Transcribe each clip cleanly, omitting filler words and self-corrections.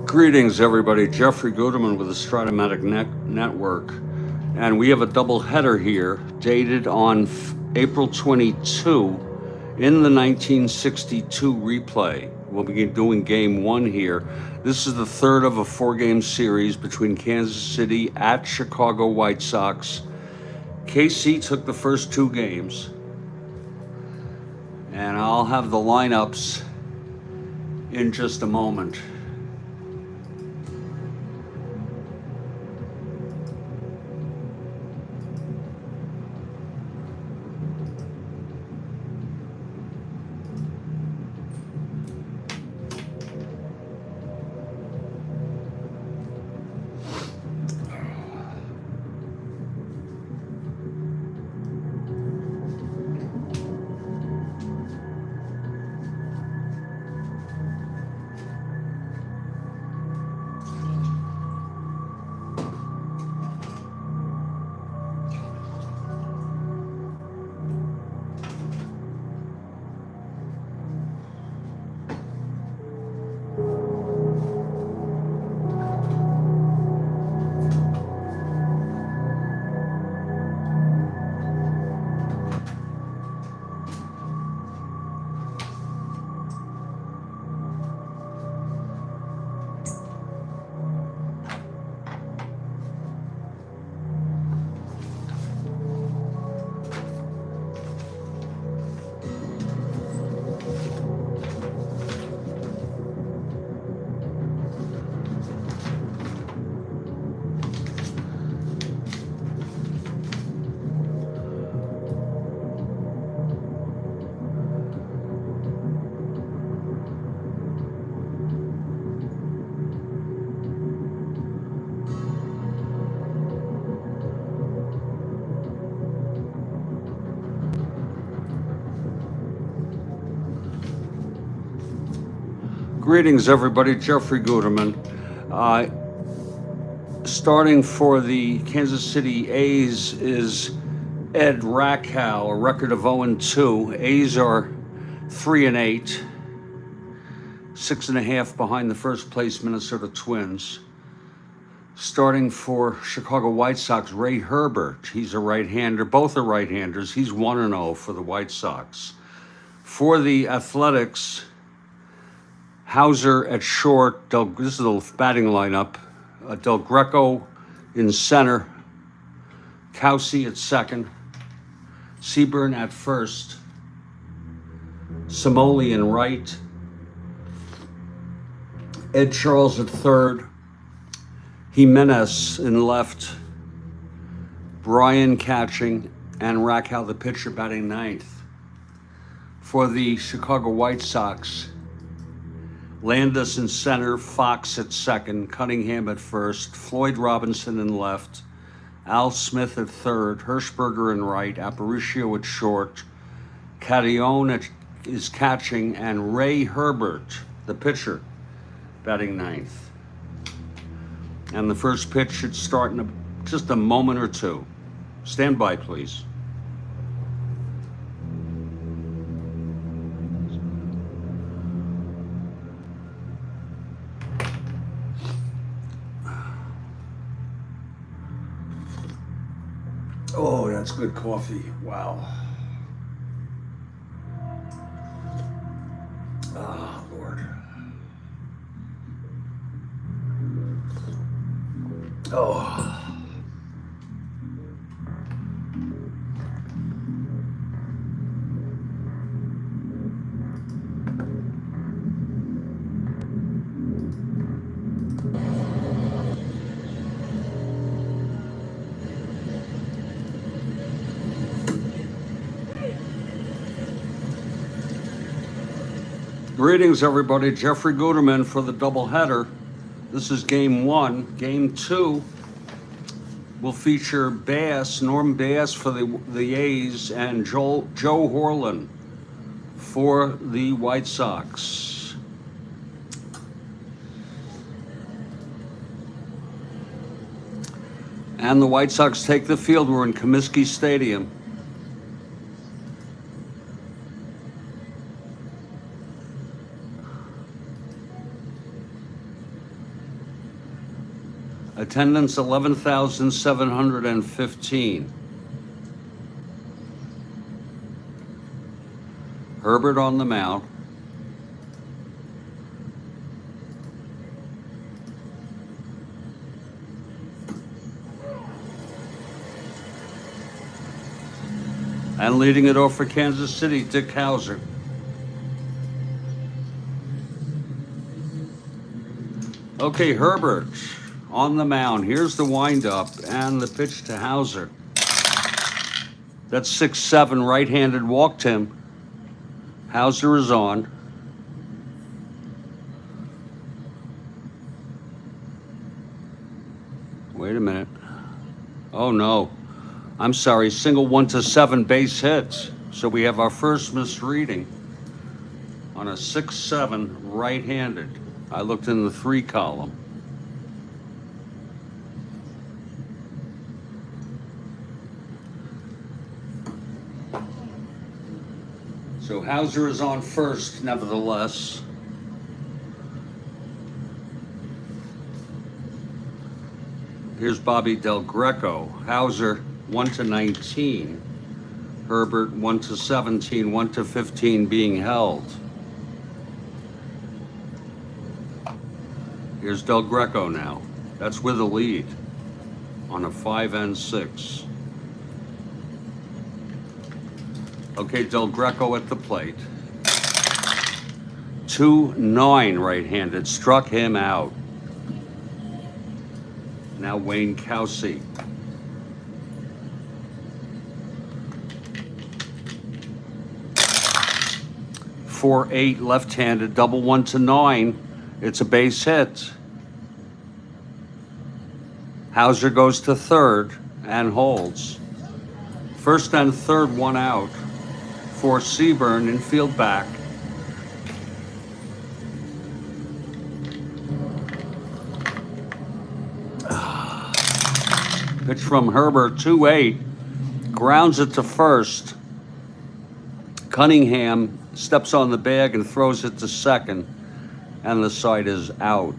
Greetings, everybody. Jeffrey Guterman with the Strat-O-Matic Network. And we have a double header here, dated on April 22 in the 1962 replay. We'll be doing game one here. This is the third of a four-game series between Kansas City at Chicago White Sox. KC took the first two games. And I'll have the lineups in just a moment. Greetings, everybody. Jeffrey Guterman. Starting for the Kansas City A's is Ed Rakow, a record of 0-2. A's are 3-8, 6.5 behind the first place Minnesota Twins. Starting for Chicago White Sox, Ray Herbert. He's a right-hander. Both are right-handers. He's 1-0 for the White Sox. For the Athletics, Hauser at short. This is the batting lineup. Del Greco in center. Caussey at second. Seaburn at first. Samoli in right. Ed Charles at third. Jimenez in left. Bryan catching, and Rakow the pitcher batting ninth. For the Chicago White Sox, Landis in center, Fox at second, Cunningham at first, Floyd Robinson in left, Al Smith at third, Hirschberger in right, Aparicio at short, Cadillon is catching, and Ray Herbert, the pitcher, batting ninth. And the first pitch should start in just a moment or two. Stand by, please. Oh, that's good coffee. Wow. Ah, Lord. Oh. Greetings, everybody. Jeffrey Guterman for the doubleheader. This is game one. Game two will feature Norm Bass for the A's, and Joe Horlin for the White Sox. And the White Sox take the field. We're in Comiskey Stadium. Attendance 11,715. Herbert on the mound. And leading it off for Kansas City, Dick Hauser. Okay, Herbert on the mound. Here's the windup and the pitch to Hauser. That's 6-7, right-handed, walked him. Hauser is on. Wait a minute. Oh no. I'm sorry, single 1-7 base hits. So we have our first misreading on a 6-7 right-handed. I looked in the 3 column. So Hauser is on first, nevertheless. Here's Bobby Del Greco. Hauser 1-19. Herbert 1-17, 1-15 being held. Here's Del Greco now. That's with a lead on a 5-6. Okay, Del Greco at the plate. 2-9 right-handed, struck him out. Now Wayne Kowsey. Four 8 left-handed, double 1-9. It's a base hit. Hauser goes to third and holds. First and third, 1 out for Seaburn, infield back. Pitch from Herbert, 2-8, grounds it to first. Cunningham steps on the bag and throws it to second, and the side is out.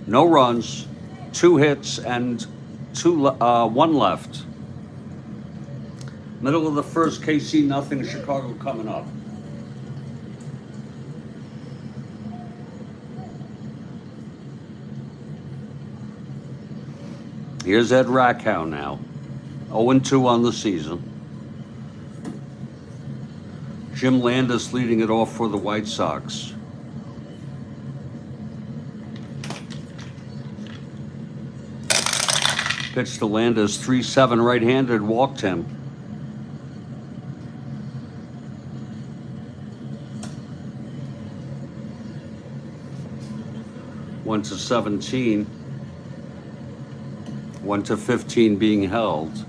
No runs, 2 hits, and 1 left. Middle of the first, KC nothing, Chicago coming up. Here's Ed Rakow now, 0-2 on the season. Jim Landis leading it off for the White Sox. Pitch to Landis, 3-7 right-handed, walked him. One to 17. 1-15 being held.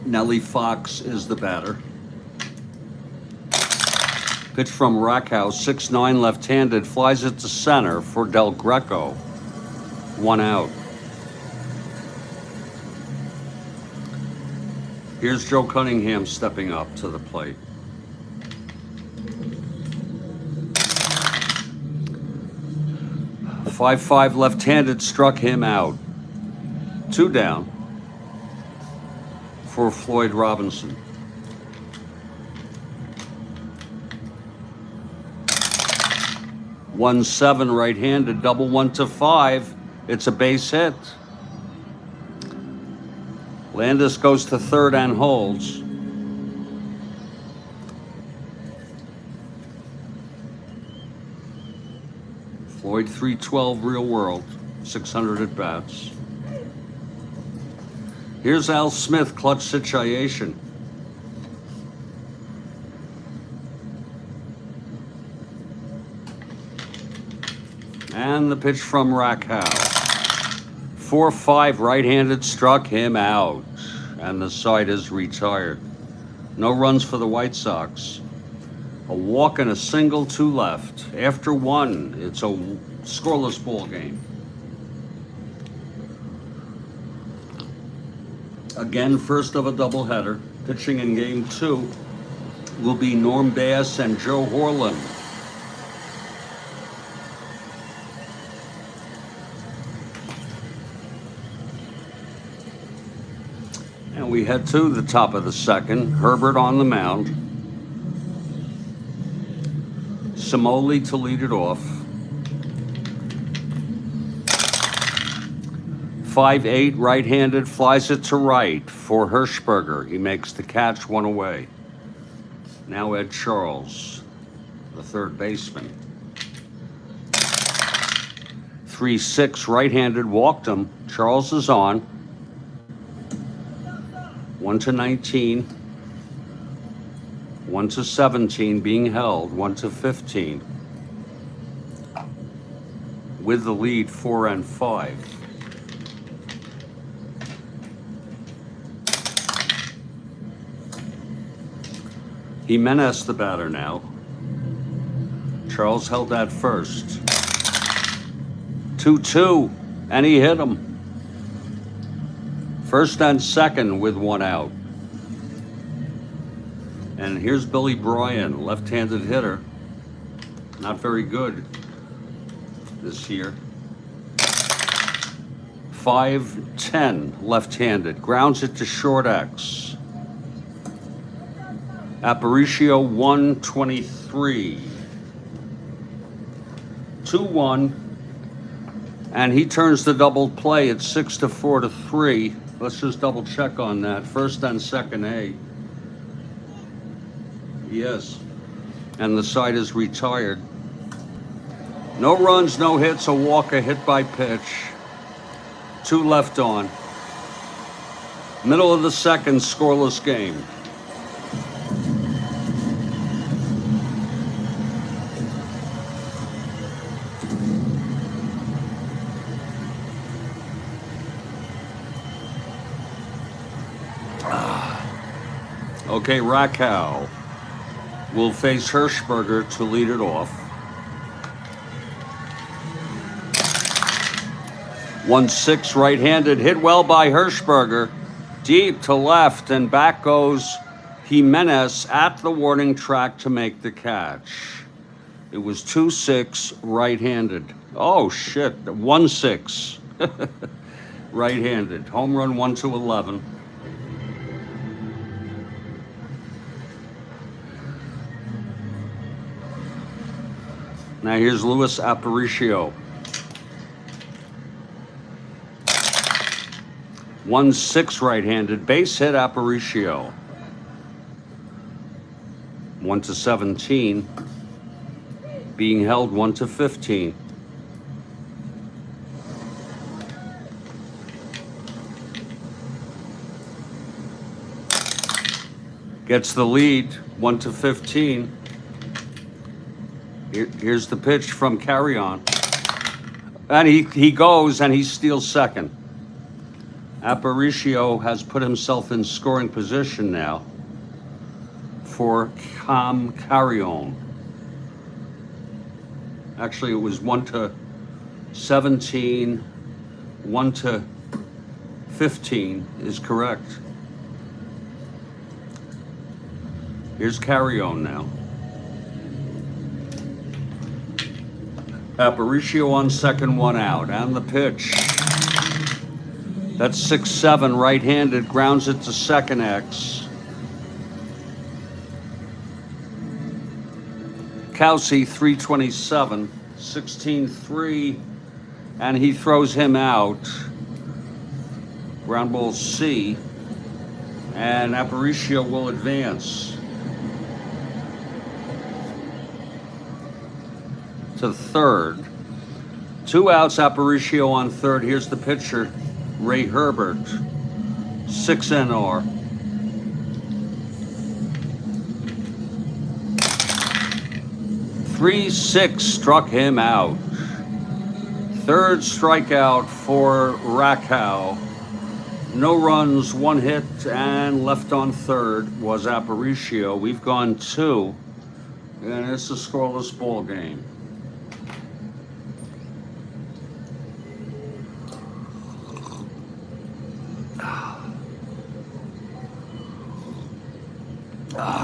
Nellie Fox is the batter. Pitch from Rakow, 6-9 left-handed, flies it to center for Del Greco. 1 out. Here's Joe Cunningham stepping up to the plate. The 5-5 left-handed struck him out. 2 down for Floyd Robinson. One 7 right-handed, double 1-5. It's a base hit. Landis goes to third and holds. Floyd 312 real world, 600 at bats. Here's Al Smith, clutch situation. And the pitch from Rakow. 4-5 right-handed struck him out. And the side is retired. No runs for the White Sox. A walk and a single, 2 left. After 1, it's a scoreless ball game. Again, first of a doubleheader. Pitching in game 2 will be Norm Bass and Joe Horland. And we head to the top of the second. Herbert on the mound. Simoli to lead it off. 5-8 right-handed, flies it to right for Hirschberger. He makes the catch, 1 away. Now Ed Charles, the third baseman. 3-6 right-handed, walked him. Charles is on. 1-19. 1-17 being held. 1-15. With the lead, 4-5. Jimenez the batter now. Charles held that first. 2-2, and he hit him. First and second with 1 out. And here's Billy Bryan, left-handed hitter. Not very good this year. 5-10 left-handed. Grounds it to short X. Aparicio 123. 2-1. And he turns the double play at 6-4-3. Let's just double check on that. First and second A. Yes. And the side is retired. No runs, no hits, a walk, a hit by pitch. 2 left on. Middle of the second, scoreless game. Okay, Rakow will face Hirschberger to lead it off. 1-6 right-handed, hit well by Hirschberger. Deep to left, and back goes Jimenez at the warning track to make the catch. It was 2-6 right-handed. Oh, shit, 1-6 right-handed. Home run 1-11. Now here's Luis Aparicio. 1-6 right-handed, base hit Aparicio. 1-17, being held 1-15. Gets the lead, 1-15. Here's the pitch from Carrion. And he goes and he steals second. Aparicio has put himself in scoring position now for Carrion. Actually, it was 1-17, 1-15 is correct. Here's Carrion now. Aparicio on second, 1 out. And the pitch. That's 6-7 right-handed. Grounds it to second X. Kelsey 327. 16-3. And he throws him out. Ground ball C. And Aparicio will advance to third. 2 outs, Aparicio on third. Here's the pitcher, Ray Herbert. 6 NR. Three 6 struck him out. Third strikeout for Rakow. No runs, one hit, and left on third was Aparicio. We've gone 2, and it's a scoreless ball game.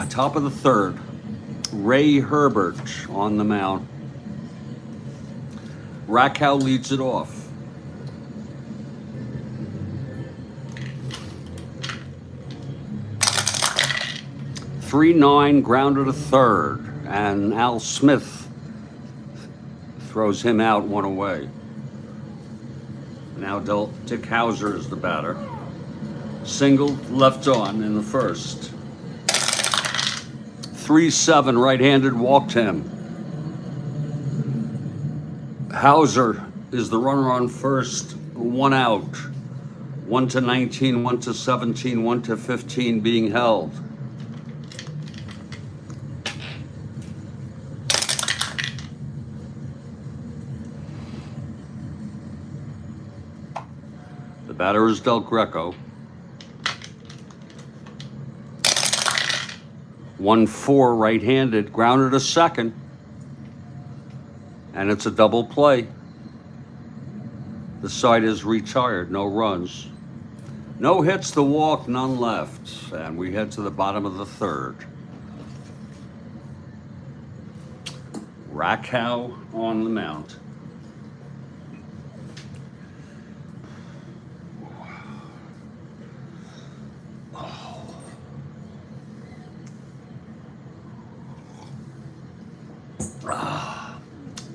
Top of the third, Ray Herbert on the mound. Rakow leads it off. "3-9, grounded to third, and Al Smith throws him out, 1 away. Now Dick Hauser is the batter. Single, left on in the first. 3-7, right-handed, walked him. Hauser is the runner on first, 1 out. 1-19, 1-17, 1-15 being held. The batter is Del Greco. 1-4, right-handed, grounded to second. And it's a double play. The side is retired, no runs. No hits, the walk, none left. And we head to the bottom of the third. Rakow on the mound.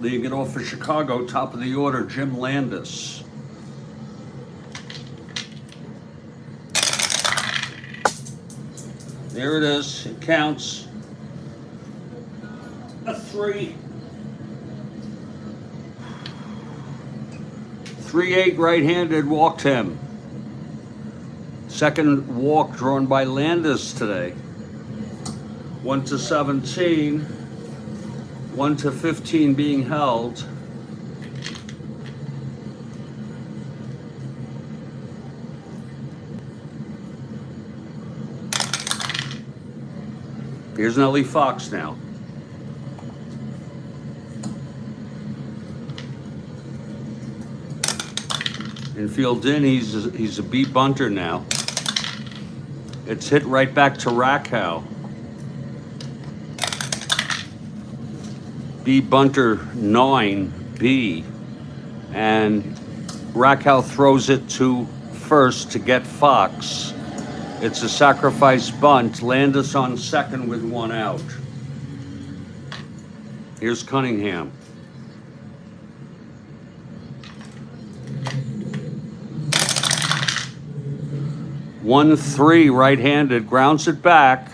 Leading it off for Chicago, top of the order, Jim Landis. There it is. It counts. A 3. 3-8, right-handed, walked him. Second walk drawn by Landis today. 1-17. 1-15 being held. Here's Nellie Fox now. Infield in, he's a beat bunter now. It's hit right back to Rakow. B bunter 9B, and Rakow throws it to first to get Fox. It's a sacrifice bunt. Landis on second with 1 out. Here's Cunningham. One 3, right-handed, grounds it back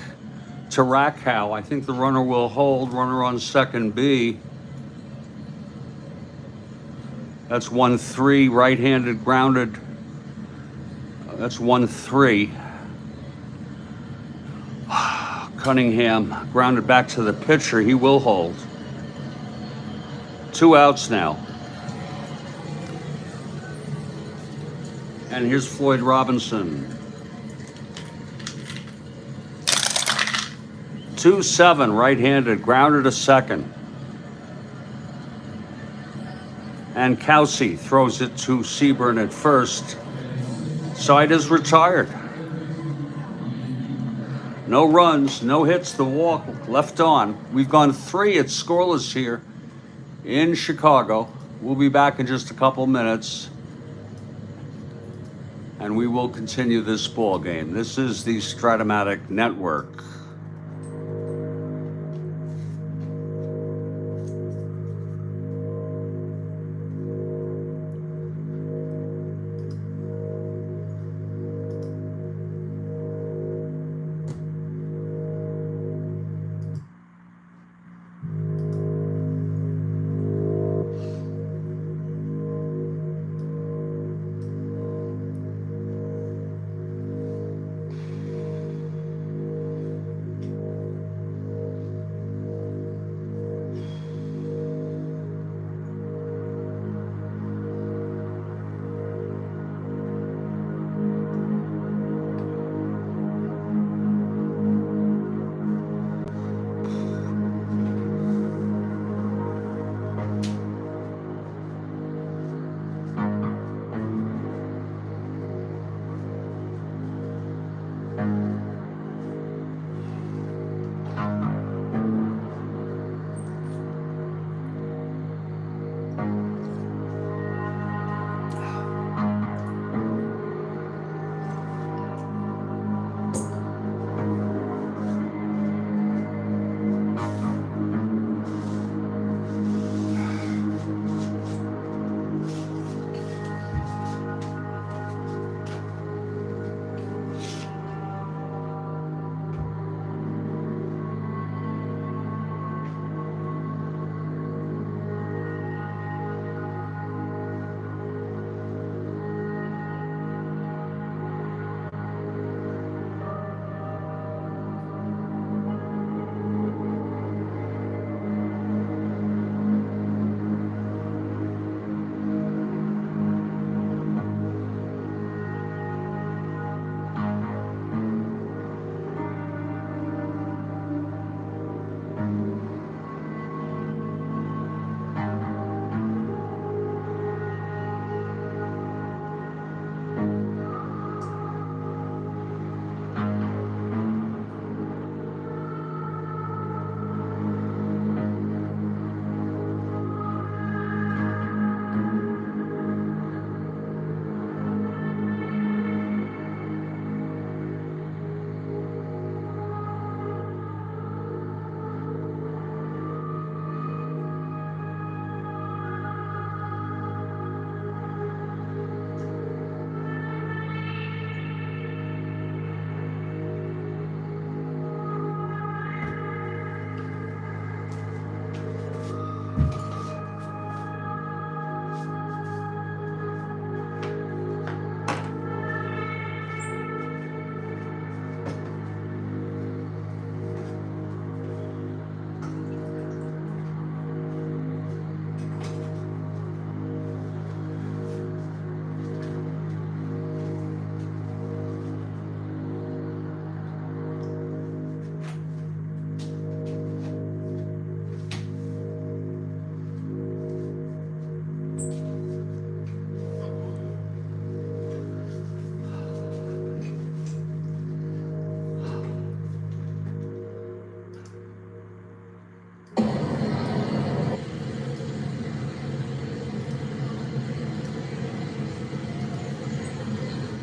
to Rakow. I think the runner will hold. Runner on second B. That's 1-3, right-handed, grounded. That's 1-3. Cunningham grounded back to the pitcher. He will hold. 2 outs now. And here's Floyd Robinson. 2-7, right-handed, grounded to second. And Kelsey throws it to Seaburn at first. Side is retired. No runs, no hits, the walk, left on. We've gone 3, it's scoreless here in Chicago. We'll be back in just a couple minutes. And we will continue this ball game. This is the Strat-O-Matic Network.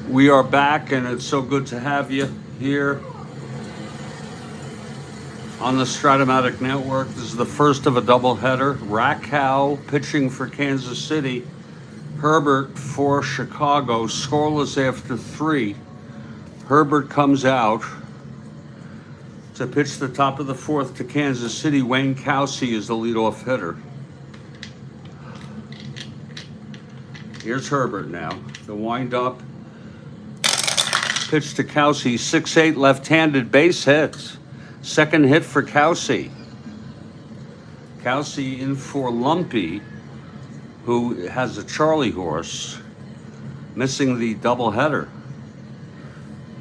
We are back, and it's so good to have you here on the Strat-O-Matic Network. This is the first of a doubleheader. Rakow pitching for Kansas City. Herbert for Chicago. Scoreless after 3. Herbert comes out to pitch the top of the 4th to Kansas City. Wayne Kowsey is the leadoff hitter. Here's Herbert now. The windup. Pitch to Kowsey, 6'8", left-handed, base hit. Second hit for Kowsey. Kowsey in for Lumpy, who has a Charlie horse, missing the doubleheader.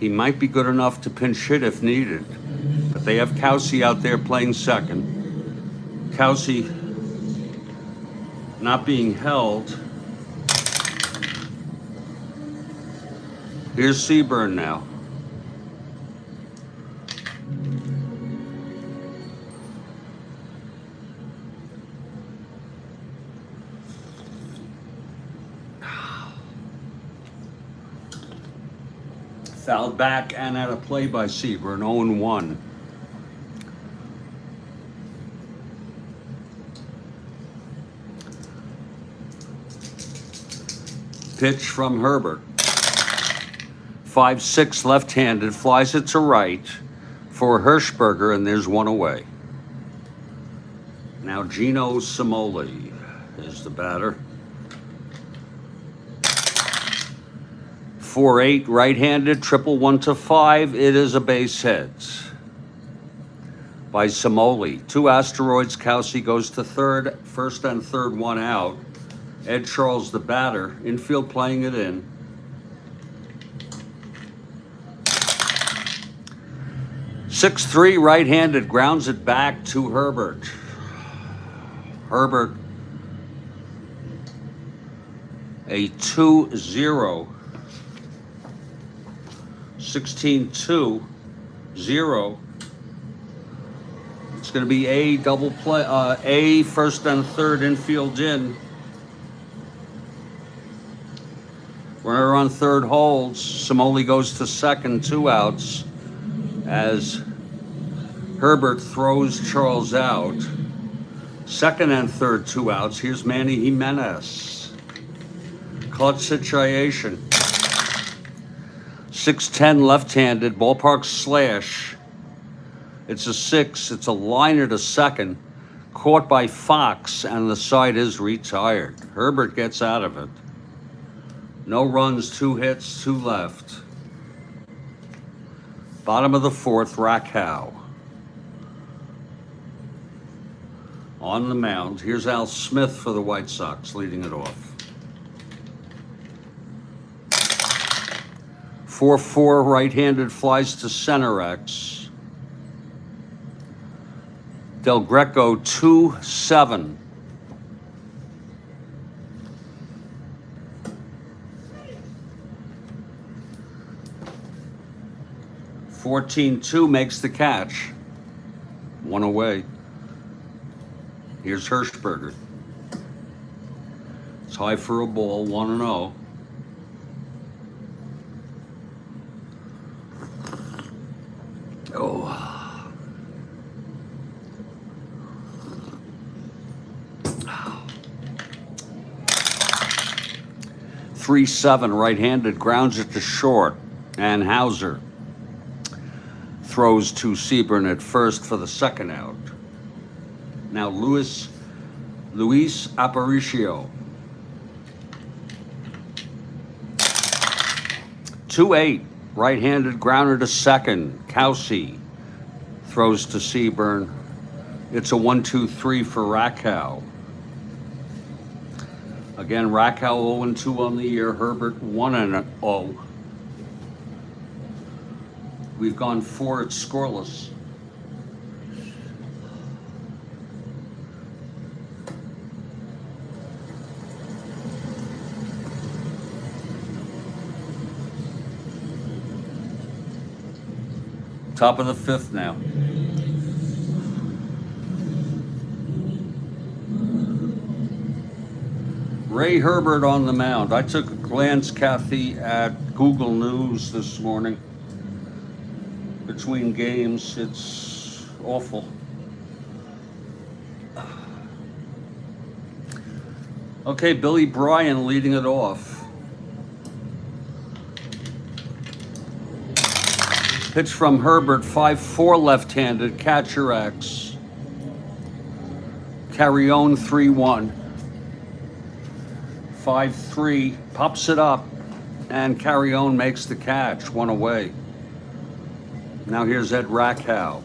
He might be good enough to pinch hit if needed, but they have Kowsey out there playing second. Kowsey not being held. Here's Seaburn now. Fouled back and at a play by Seaburn, 0-1. Pitch from Herbert. 5'6", left-handed, flies it to right for Hirschberger, and there's one away. Now Gino Cimoli is the batter. 4'8", right-handed, triple 1-5. It is a base hit by Cimoli. 2 asteroids. Kowsey goes to third. First and third, 1 out. Ed Charles, the batter, infield playing it in. 6'3", right-handed, grounds it back to Herbert. Herbert, a 2-0. 16-2-0. It's going to be a double play, a first and third, infield in. Runner on third holds. Cimoli goes to second, 2 outs, as Herbert throws Charles out. Second and third, 2 outs. Here's Manny Jimenez. Clutch situation. 6'10", left-handed, ballpark slash. It's a 6. It's a liner to second. Caught by Fox, and the side is retired. Herbert gets out of it. No runs, 2 hits, 2 left. Bottom of the 4th, Rakow. On the mound, here's Al Smith for the White Sox, leading it off. 4-4, right-handed, flies to center X. Del Greco, 2-7. (14-2) makes the catch. 1 away. Here's Hirschberger. It's high for a ball, 1-0. Oh. 3-7, right-handed, grounds it to short, and Hauser throws to Seaburn at first for the second out. Now Luis Aparicio. 2-8, right-handed, grounder to second. Kowsey throws to Seaburn. It's a 1-2-3 for Rakow. Again, Rakow 0-2 on the year. Herbert 1-0. We've gone 4. It's scoreless. Top of the 5th now. Ray Herbert on the mound. I took a glance, Kathy, at Google News this morning. Between games, it's awful. Okay, Billy Bryan leading it off. Pitch from Herbert, 5-4 left-handed, catcher X. Carrion 3-1. 5-3, pops it up, and Carrion makes the catch, one away. Now here's Ed Rakow.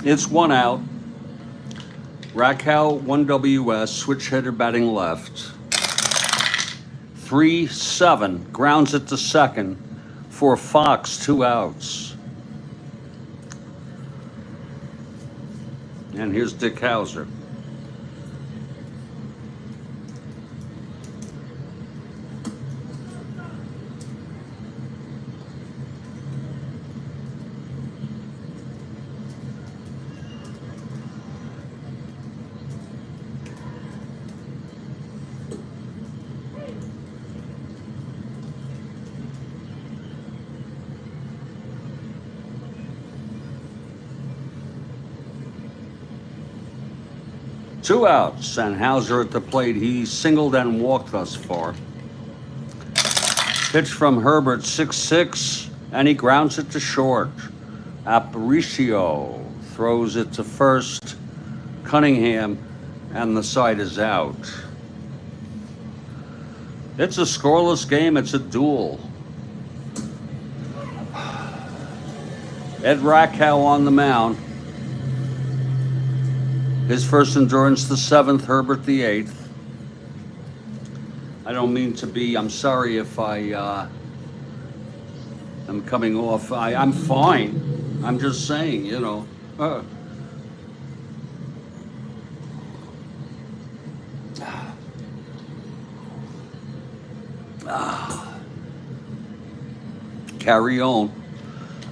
It's 1 out. Rakow, 1 WS, switch hitter batting left. 3-7, grounds it to second for Fox, 2 outs. And here's Dick Hauser. Two outs, and Hauser at the plate. He singled and walked thus far. Pitch from Herbert, 6-6, and he grounds it to short. Aparicio throws it to first. Cunningham, and the side is out. It's a scoreless game. It's a duel. Ed Rakow on the mound. His first endurance, the 7th, Herbert the 8th. I don't mean to be, I'm sorry if I am coming off. I'm fine. I'm just saying, you know. Carry on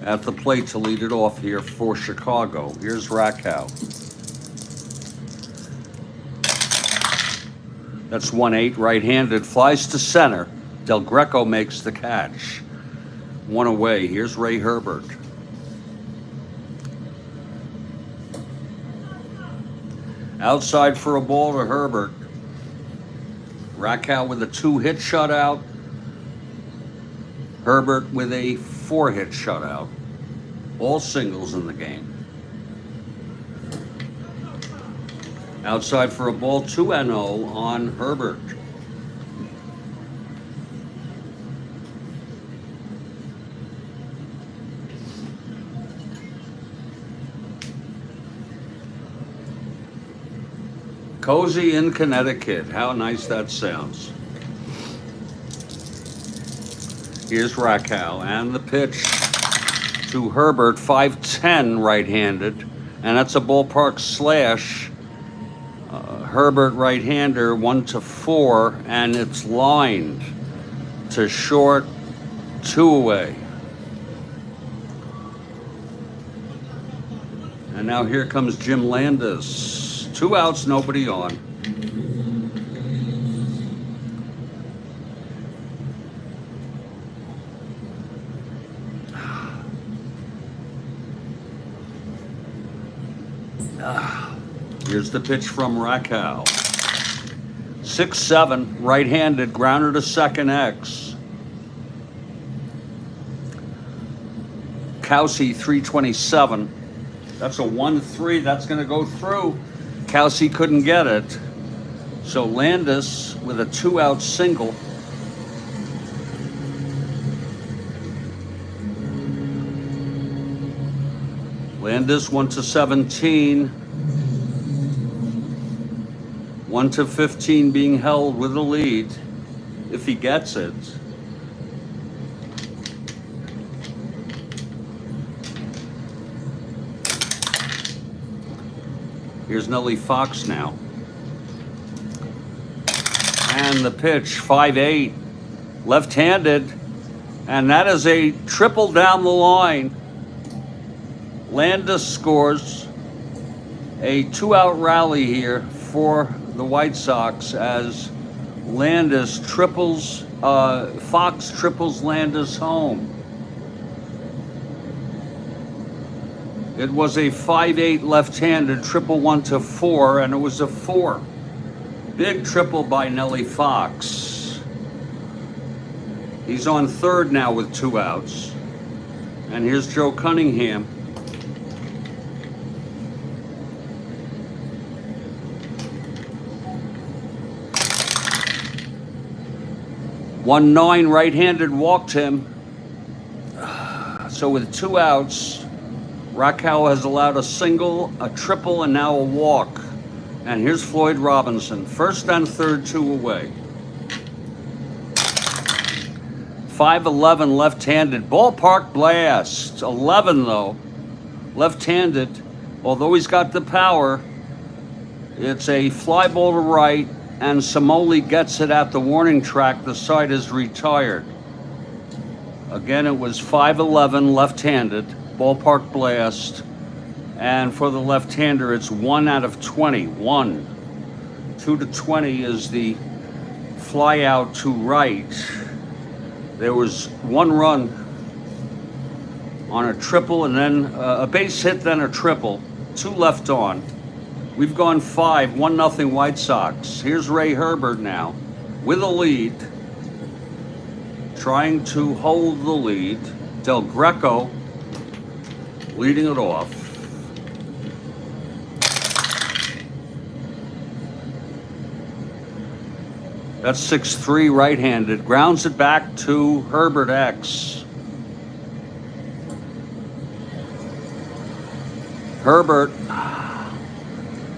at the plate to lead it off here for Chicago. Here's Rakow. That's 1-8, right-handed, flies to center. Del Greco makes the catch. One away. Here's Ray Herbert. Outside for a ball to Herbert. Rakow with a 2-hit shutout. Herbert with a 4-hit shutout. All singles in the game. Outside for a ball, 2-0 on Herbert. Cozy in Connecticut. How nice that sounds. Here's Rakow, and the pitch to Herbert, 5-10 right-handed, and that's a ballpark slash. Herbert right-hander, 1-4, and it's lined to short, 2 away. And now here comes Jim Landis. 2 outs, nobody on. Here's the pitch from Rakow. 6-7, right-handed, grounder to second X. Kelsey, 327. That's a 1-3. That's going to go through. Kelsey couldn't get it. So Landis with a 2-out single. Landis 1-17. 1-15 being held with a lead if he gets it. Here's Nellie Fox now. And the pitch, 5-8, left-handed. And that is a triple down the line. Landis scores a 2-out rally here for the White Sox as Landis triples, Fox triples Landis home. It was a 5-8 left-handed triple 1-4, and it was a 4. Big triple by Nellie Fox. He's on third now with 2 outs. And here's Joe Cunningham. One 9 right-handed walked him. So with 2 outs, Raquel has allowed a single, a triple, and now a walk. And here's Floyd Robinson, first and third, 2 away. 5-11 left-handed, ballpark blast. 11 though, left-handed. Although he's got the power, it's a fly ball to right, and Samoli gets it at the warning track. The side is retired. Again, it was 5-11 left-handed. Ballpark blast, and for the left-hander, it's 1 out of 20. 2-20 is the fly out to right. There was 1 run on a triple, and then a base hit, then a triple. 2 left on. We've gone 5, 1-0 White Sox. Here's Ray Herbert now with a lead, trying to hold the lead. Del Greco leading it off. That's 6-3 right-handed. Grounds it back to Herbert X. Herbert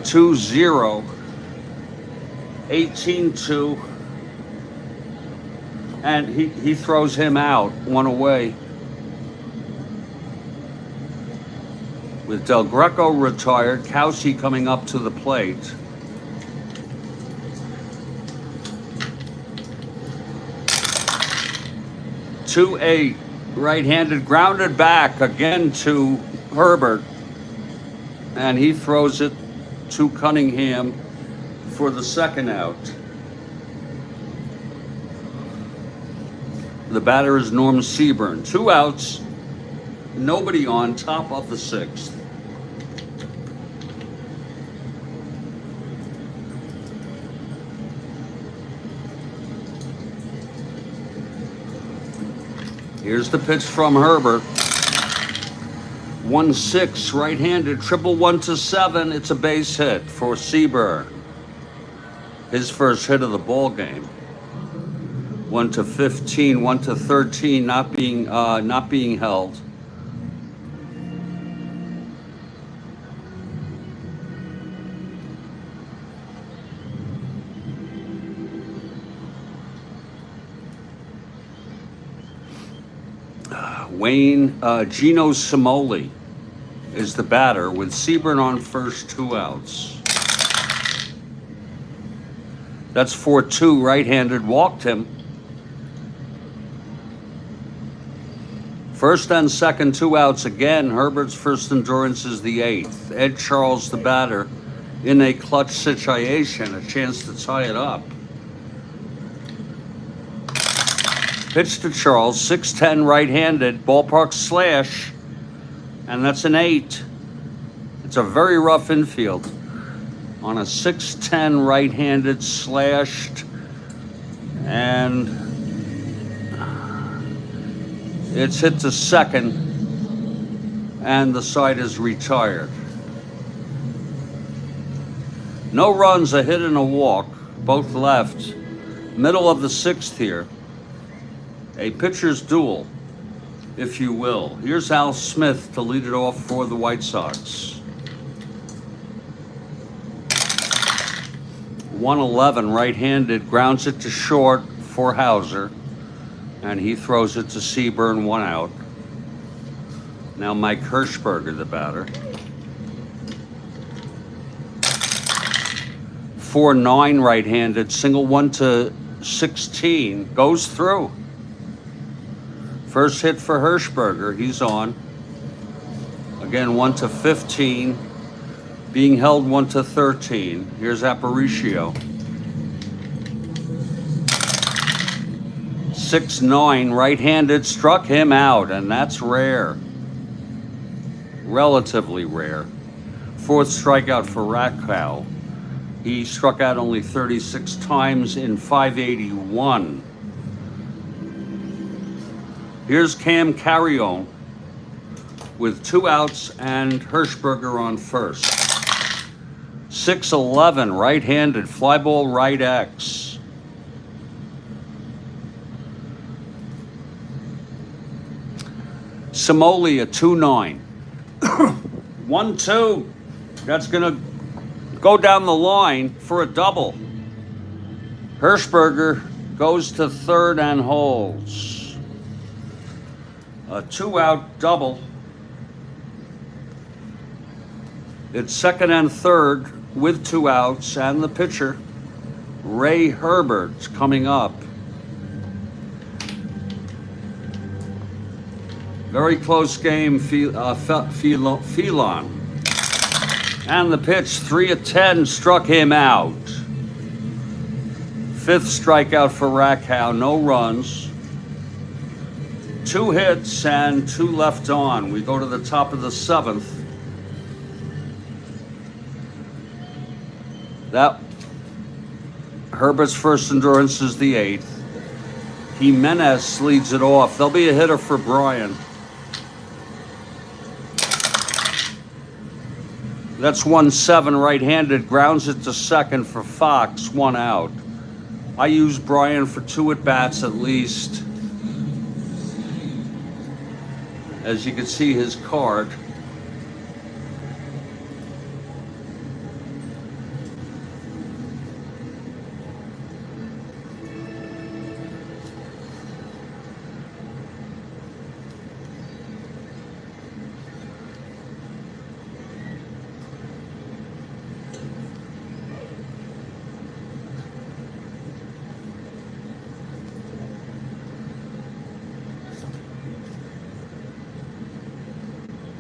2-0. 18-2. And he throws him out, 1 away. With Del Greco retired, Kowski coming up to the plate. Two-8, right-handed, grounded back again to Herbert, and he throws it to Cunningham for the 2nd out. The batter is Norm Seaburn. 2 outs, nobody on, top of the 6th. Here's the pitch from Herbert. 1-6, right-handed, triple 1-7. It's a base hit for Seaburn. His first hit of the ball game. 1-15, 1-13, not being held. Gino Samoli is the batter with Seaburn on first, 2 outs. That's 4-2, right-handed, walked him. First and second, 2 outs again. Herbert's first endurance is the 8th. Ed Charles, the batter, in a clutch situation, a chance to tie it up. Pitch to Charles, 6'10", right-handed, ballpark slash, and that's an 8. It's a very rough infield on a 6'10", right-handed, slashed, and it's hit to second, and the side is retired. No runs, a hit and a walk, both left. middle of the 6th here. A pitcher's duel, if you will. Here's Al Smith to lead it off for the White Sox. 111 right-handed, grounds it to short for Hauser, and he throws it to Seaburn, 1 out. Now Mike Hirschberger, the batter. 4-9 right-handed, single 1 to 16, goes through. First hit for Hirschberger, he's on. Again, 1 to 15, being held 1 to 13. Here's Aparicio. 6-9 right-handed, struck him out, and that's rare. Relatively rare. 4th strikeout for Rakow. He struck out only 36 times in 581. Here's Cam Carrion with 2 outs and Hirschberger on first. 6-11 right-handed, fly ball right X. Somolia 2-9. 1-2. That's gonna go down the line for a double. Hirschberger goes to third and holds. A 2-out double. It's second and third with 2 outs, and the pitcher, Ray Herbert's coming up. Very close game, Phelan. And the pitch, 3 of 10, struck him out. 5th strikeout for Rakow, no runs. 2 hits and 2 left on. We go to the top of the 7th. That Herbert's first endurance is the 8th. Jimenez leads it off. There'll be a hitter for Bryan. That's 1-7 right-handed, grounds it to second for Fox, 1 out. I use Bryan for 2 at-bats at least. As you can see his card.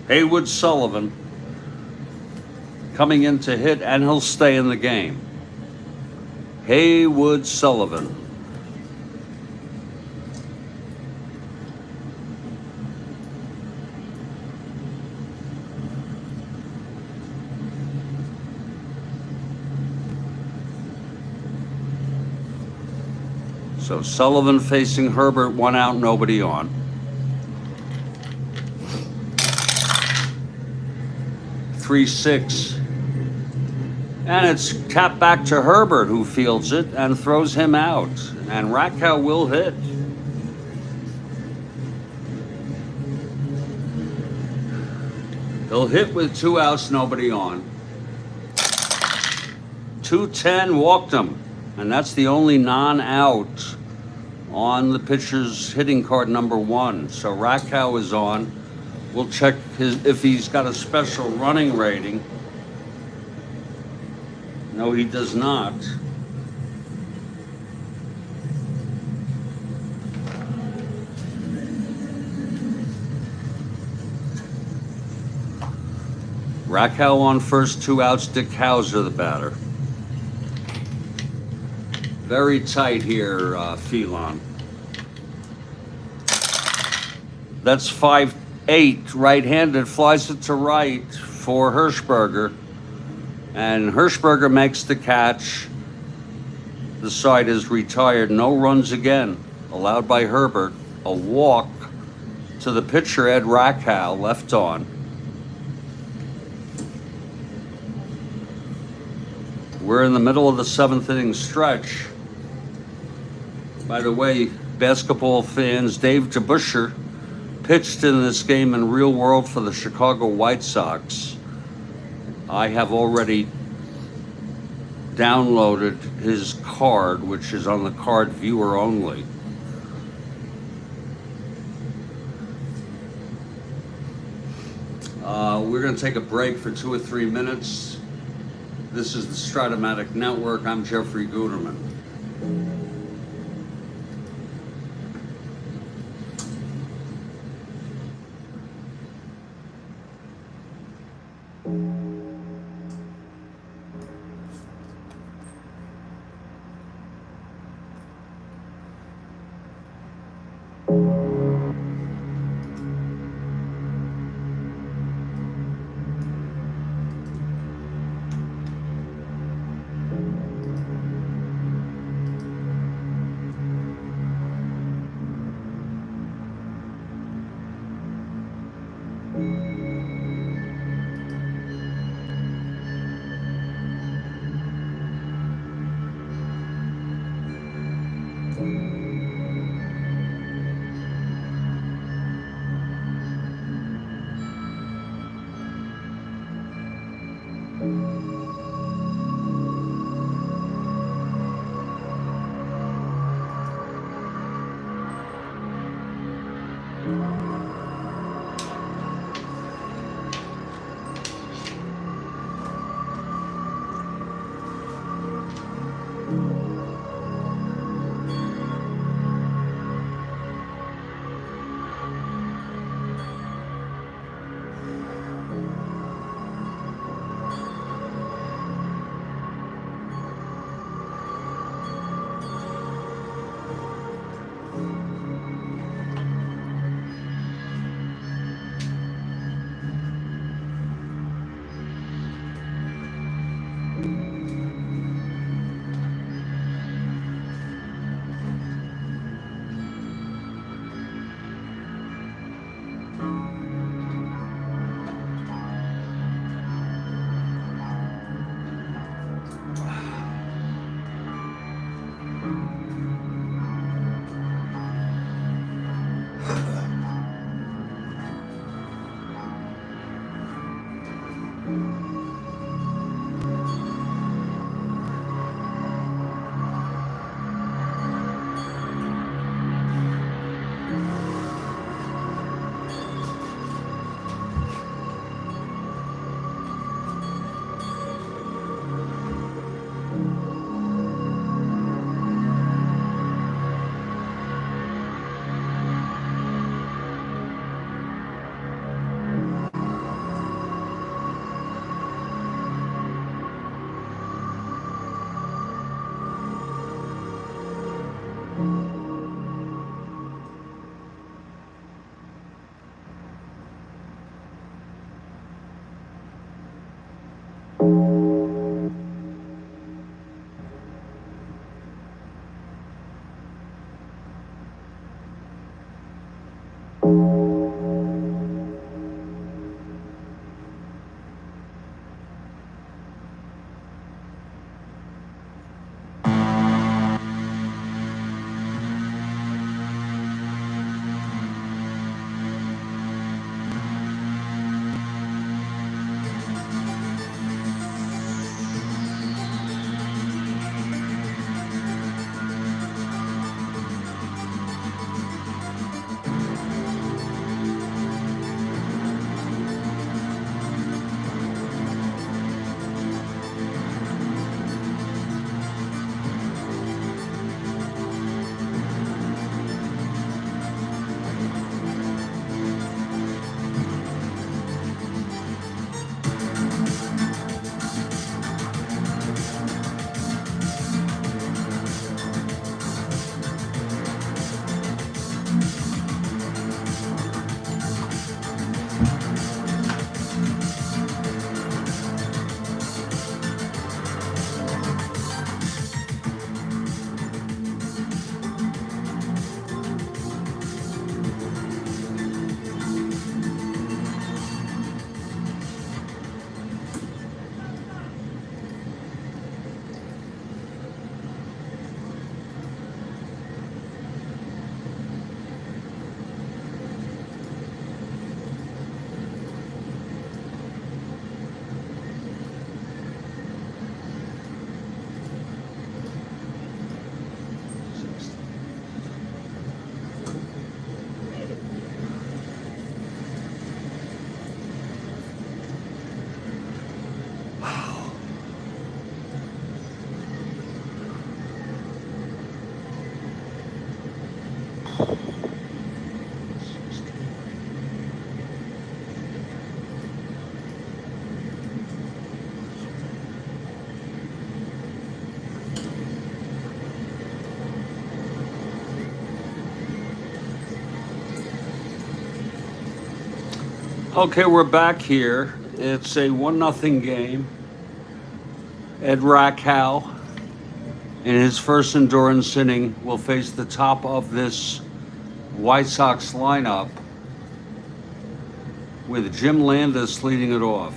Haywood Sullivan coming in to hit, and he'll stay in the game. Haywood Sullivan. So Sullivan facing Herbert, 1 out, nobody on. 3-6. And it's tapped back to Herbert, who fields it and throws him out. And Rakow will hit. He'll hit with 2 outs, nobody on. 2-10, walked him. And that's the only non-out on the pitcher's hitting card number 1. So Rakow is on. We'll check if he's got a special running rating. No, he does not. Rakow on first, 2 outs. Dick Hauser, the batter. Very tight here, Phelan. That's 5-8, right-handed, flies it to right for Hirschberger. And Hirschberger makes the catch. The side is retired. No runs again, allowed by Herbert. A walk to the pitcher, Ed Rakow, left on. We're in the middle of the 7th inning stretch. By the way, basketball fans, Dave DeBusschere pitched in this game in real world for the Chicago White Sox. I have already downloaded his card, which is on the card viewer only. We're going to take a break for 2 or 3 minutes. This is the Strat-O-Matic Network. I'm Jeffrey Guterman. Okay, we're back here. It's a 1-0 game. Ed Rakow, in his first endurance inning, will face the top of this White Sox lineup with Jim Landis leading it off.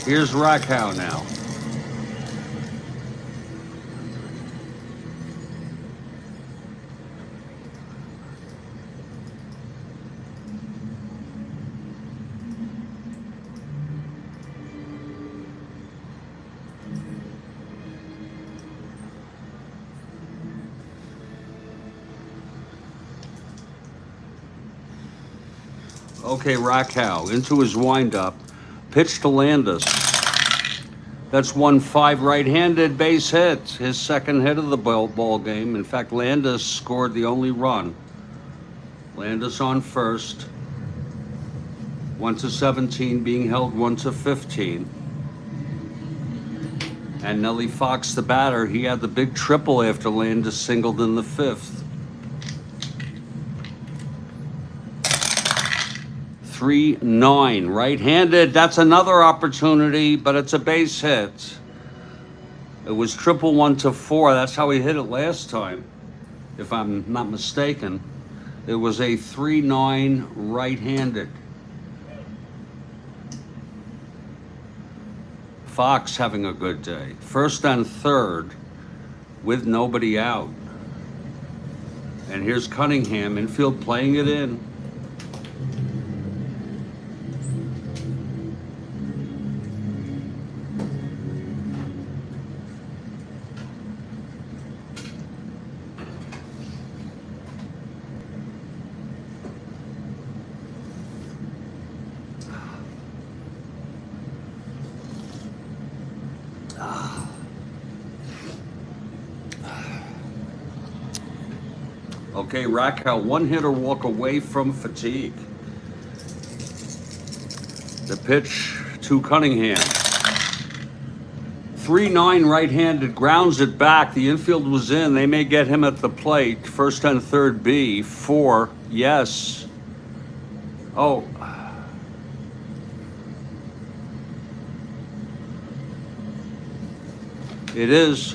Here's Rakow now. Okay, Rakow into his windup. Pitch to Landis. That's 1-5 right-handed base hit. His second hit of the ball game. In fact, Landis scored the only run. Landis on first. 1-17, being held 1-15. And Nellie Fox, the batter, he had the big triple after Landis singled in the fifth. 3-9, right-handed. That's another opportunity, but it's a base hit. It was triple 1-4. That's how he hit it last time, if I'm not mistaken. It was a 3-9 right-handed. Fox having a good day. First and third with nobody out. And here's Cunningham, infield, playing it in. Okay, Rakow, one hitter walk away from fatigue. The pitch to Cunningham. 3-9 right-handed, grounds it back. The infield was in. They may get him at the plate. First and third B. 4, yes. Oh. It is.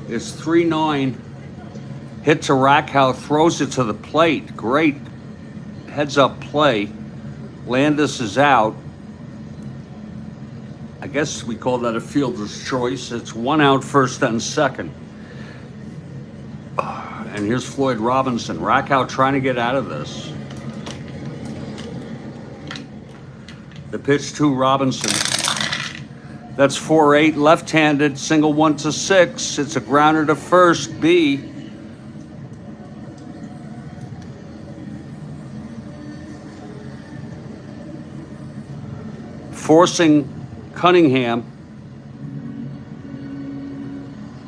It's 3-9. Hit to Rakow, throws it to the plate. Great heads-up play. Landis is out. I guess we call that a fielder's choice. It's 1 out, first and second. And here's Floyd Robinson. Rakow trying to get out of this. The pitch to Robinson. That's 4-8, left-handed, single 1-6. It's a grounder to first, B. Forcing Cunningham.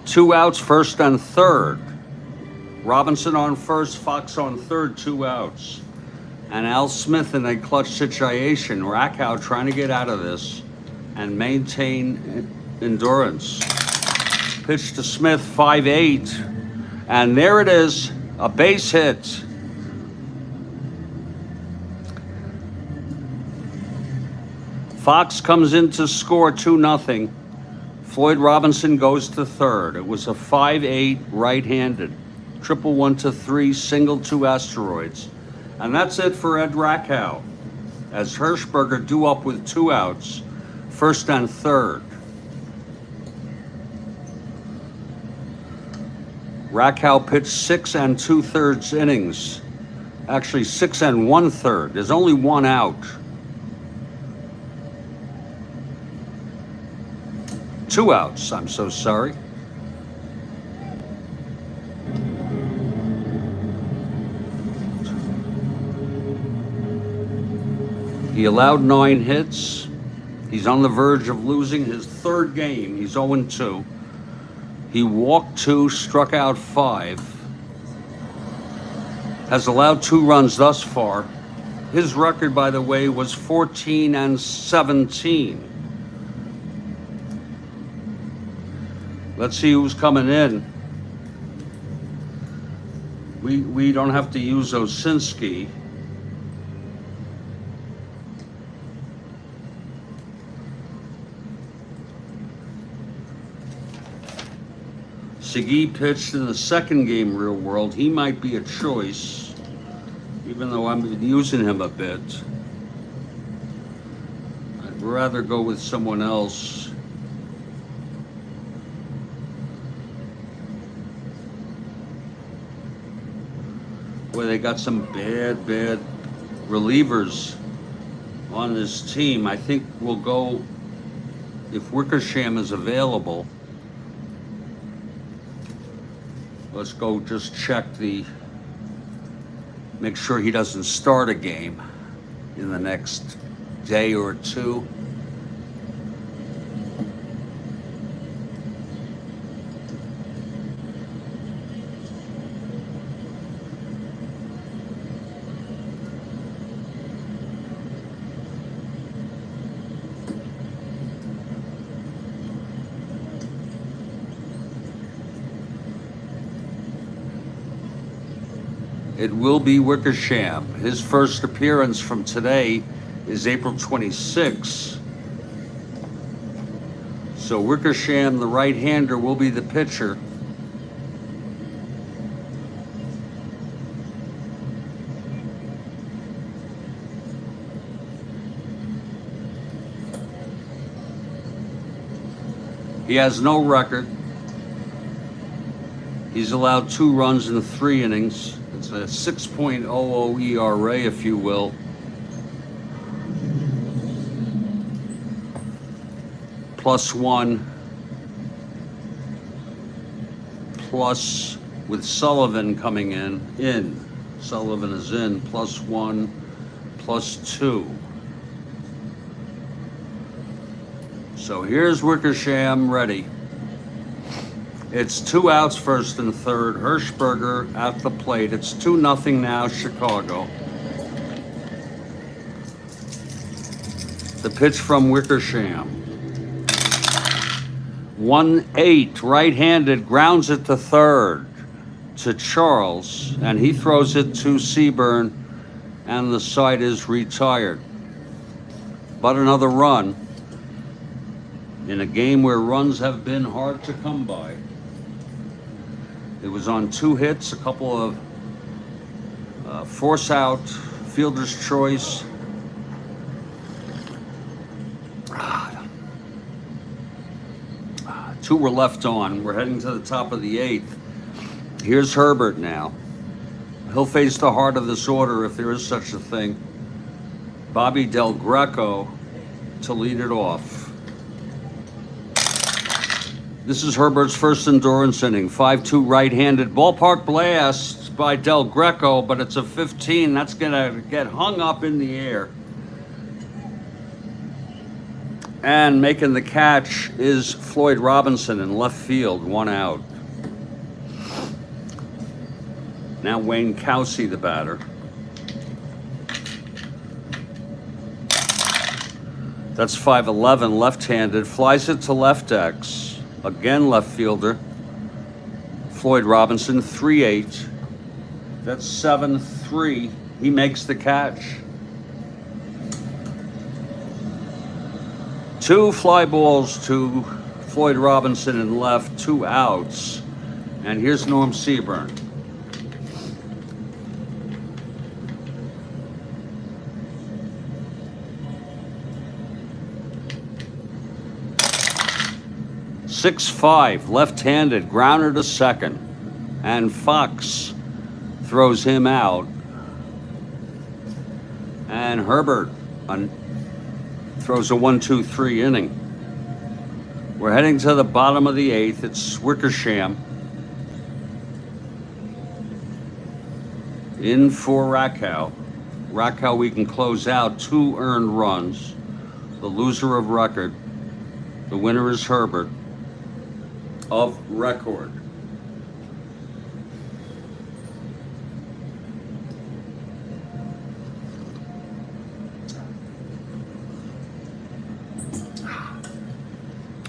2 outs, first and third. Robinson on first, Fox on third, 2 outs. And Al Smith in a clutch situation. Rakow trying to get out of this and maintain endurance. Pitch to Smith, 5-8. And there it is, a base hit. Fox comes in to score 2-0. Floyd Robinson goes to third. It was a 5-8 right-handed. Triple 1-3, single 2 asteroids. And that's it for Ed Rakow, as Hirschberger due up with 2 outs, first and third. Rakow pitched 6 2/3 innings. Actually 6 1/3. There's only 1 out. 2 outs, I'm so sorry. He allowed 9 hits. He's on the verge of losing his third game. He's 0-2. He walked 2, struck out 5. Has allowed 2 runs thus far. His record, by the way, was 14-17. Let's see who's coming in. We don't have to use Osinski. Segui pitched in the second game, real world. He might be a choice, even though I'm using him a bit. I'd rather go with someone else. Boy, they got some bad relievers on this team. I think we'll go, if Wickersham is available, let's go just check make sure he doesn't start a game in the next day or two. It will be Wickersham. His first appearance from today is April 26th. So Wickersham, the right-hander, will be the pitcher. He has no record. He's allowed 2 runs in 3 innings. It's a 6.00 ERA, if you will. +1. Plus, with Sullivan coming in. Sullivan is in, +1, +2. So here's Wickersham ready. It's 2 outs, first and third. Hirschberger at the plate. It's 2-0 now, Chicago. The pitch from Wickersham. 1-8, right-handed, grounds it to third to Charles, and he throws it to Seaburn, and the side is retired. But another run in a game where runs have been hard to come by. It was on 2 hits, a couple of force out, fielder's choice. 2 were left on. We're heading to the top of the 8th. Here's Herbert now. He'll face the heart of this order, if there is such a thing. Bobby Del Greco to lead it off. This is Herbert's first endurance inning. 5-2 right-handed. Ballpark blast by Del Greco, but it's a 15. That's going to get hung up in the air. And making the catch is Floyd Robinson in left field, 1 out. Now Wayne Kowsey, the batter. That's 5'11", left-handed. Flies it to left X. Again, left fielder, Floyd Robinson, 3-8. That's 7-3. He makes the catch. 2 fly balls to Floyd Robinson in left, 2 outs. And here's Norm Seaburn. .6'5", left-handed, grounder to second, and Fox throws him out. And Herbert throws a 1-2-3 inning. We're heading to the bottom of the 8th. It's Wickersham in for Rakow. Rakow, we can close out 2 earned runs. The loser of record. The winner is Herbert of record.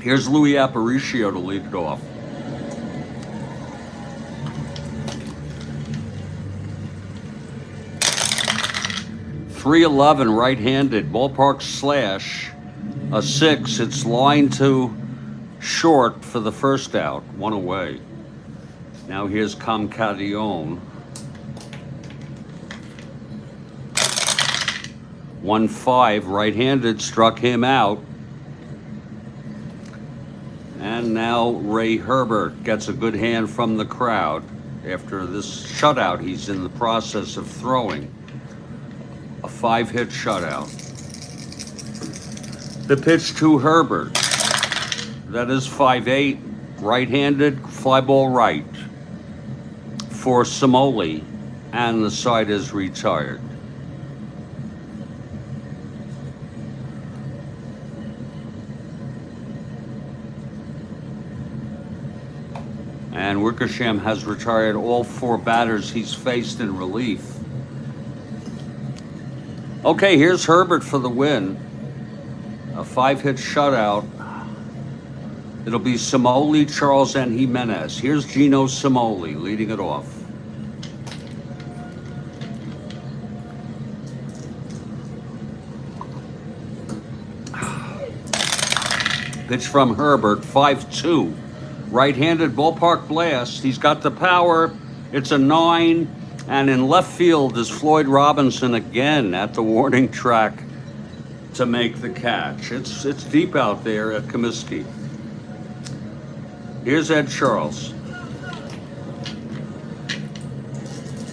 Here's Louis Aparicio to lead it off. 311 right-handed, ballpark slash, a 6. It's lined to short for the first out, 1 away. Now here's Comcadion. 1-5 right-handed, struck him out. And now Ray Herbert gets a good hand from the crowd. After this shutout he's in the process of throwing. A 5-hit shutout. The pitch to Herbert. That is 5-8, right-handed, fly ball right for Somoli, and the side is retired. And Wickersham has retired all 4 batters he's faced in relief. Okay, here's Herbert for the win. A 5-hit shutout. It'll be Somoli, Charles, and Jimenez. Here's Gino Somoli leading it off. Pitch from Herbert, 5-2. Right-handed ballpark blast. He's got the power. It's a 9. And in left field is Floyd Robinson again at the warning track to make the catch. It's deep out there at Comiskey. Here's Ed Charles.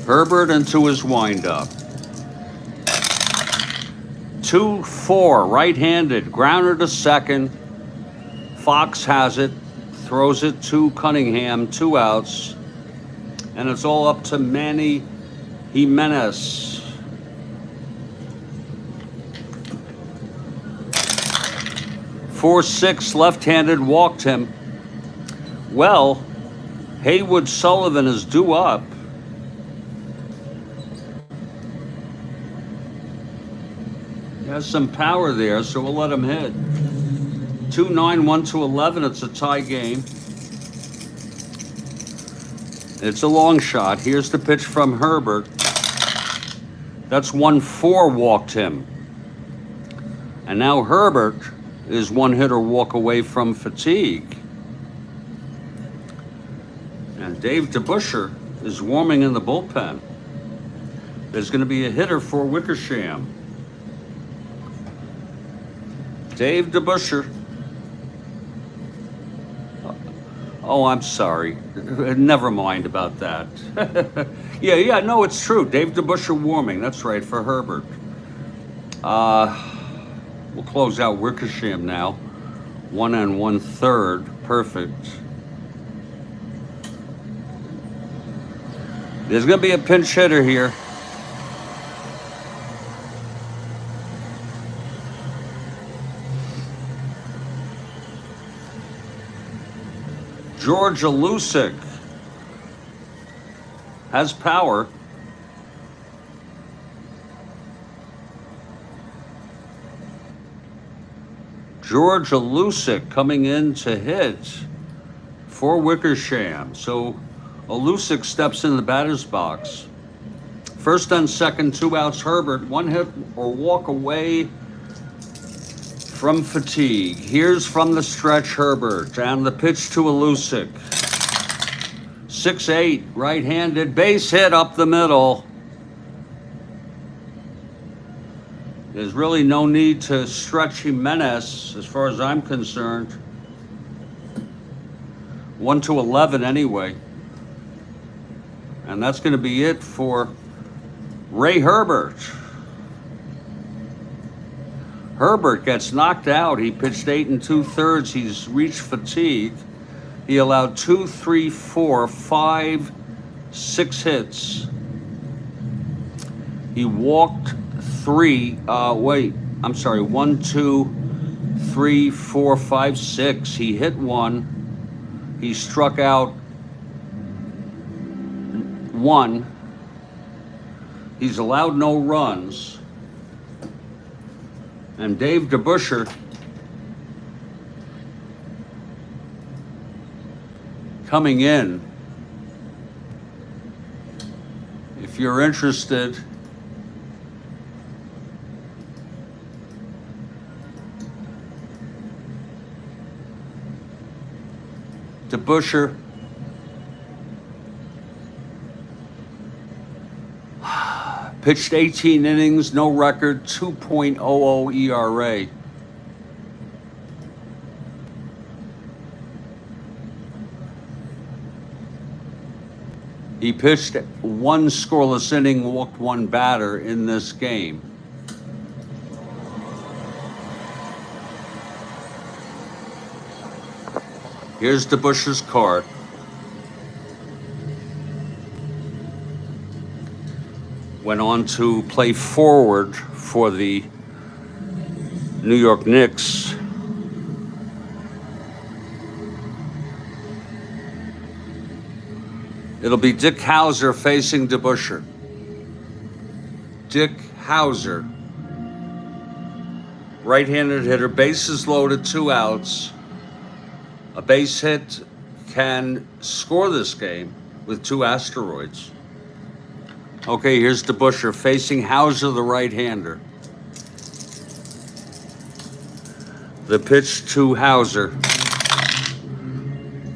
Herbert into his windup. 2-4, right-handed, grounder to second. Fox has it, throws it to Cunningham, 2 outs. And it's all up to Manny Jimenez. .46 left-handed, walked him. Well, Haywood Sullivan is due up. He has some power there, so we'll let him hit. 2-9, 1-11. It's a tie game. It's a long shot. Here's the pitch from Herbert. That's 1-4, walked him. And now Herbert is 1-hitter walk away from fatigue. And Dave DeBuscher is warming in the bullpen. There's going to be a hitter for Wickersham. Dave DeBuscher. Oh, I'm sorry. Never mind about that. Yeah, no, it's true. Dave DeBuscher warming. That's right, for Herbert. We'll close out Wickersham now. 1 1/3. Perfect. There's going to be a pinch hitter here. George Alusic has power. George Alusic coming in to hit for Wickersham. So Alusic steps in the batter's box. First and second, 2 outs. Herbert, 1 hit or walk away from fatigue. Here's from the stretch Herbert, and the pitch to Alusic. 6-8, right-handed, base hit up the middle. There's really no need to stretch Jimenez as far as I'm concerned. 1-11 anyway. And that's going to be it for Ray Herbert. Herbert gets knocked out. He pitched 8 2/3. He's reached fatigue. He allowed 2, 3, 4, 5, 6 hits. He walked 3. 1, 2, 3, 4, 5, 6. He hit 1. He struck out 1. He's allowed no runs. And Dave DeBuscher coming in. If you're interested, DeBusschere pitched 18 innings, no record, 2.00 ERA. He pitched one scoreless inning, walked one batter in this game. Here's DeBusschere's card. Went on to play forward for the New York Knicks. It'll be Dick Hauser facing DeBusschere. Dick Hauser, right-handed hitter, bases loaded, 2 outs. A base hit can score this game with 2 asteroids. Okay, here's DeBusschere facing Hauser, the right-hander. The pitch to Hauser.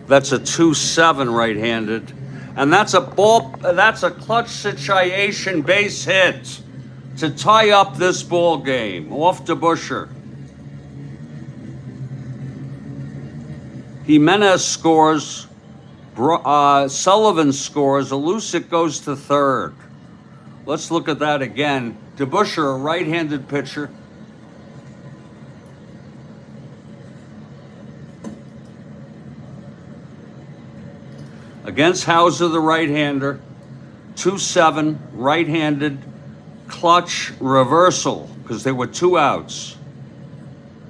That's a 2-7 right-handed. And that's a clutch situation base hit to tie up this ball game off DeBusschere. Jimenez scores, Sullivan scores, Alusic goes to third. Let's look at that again. DeBusschere, a right-handed pitcher. Against Hauser, the right-hander, 2-7, right-handed, clutch reversal, because there were 2 outs,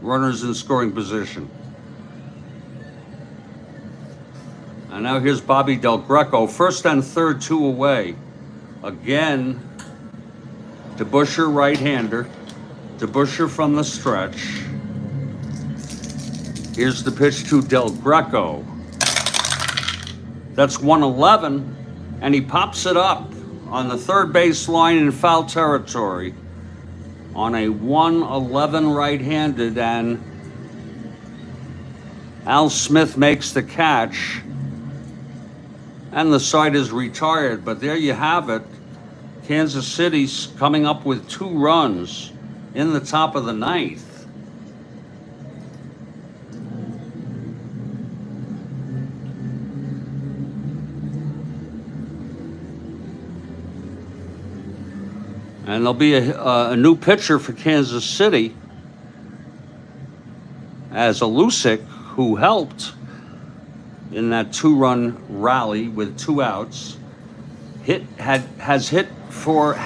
runners in scoring position. And now here's Bobby Del Greco, first and third, 2 away. Again, DeBusschere, right-hander, DeBusschere from the stretch. Here's the pitch to Del Greco. That's 111, and he pops it up on the third base line in foul territory on a 111 right-handed, and Al Smith makes the catch, and the side is retired. But there you have it. Kansas City's coming up with 2 runs in the top of the 9th. And there'll be a new pitcher for Kansas City, as Alusic, who helped in that 2-run rally with 2 outs, had hit for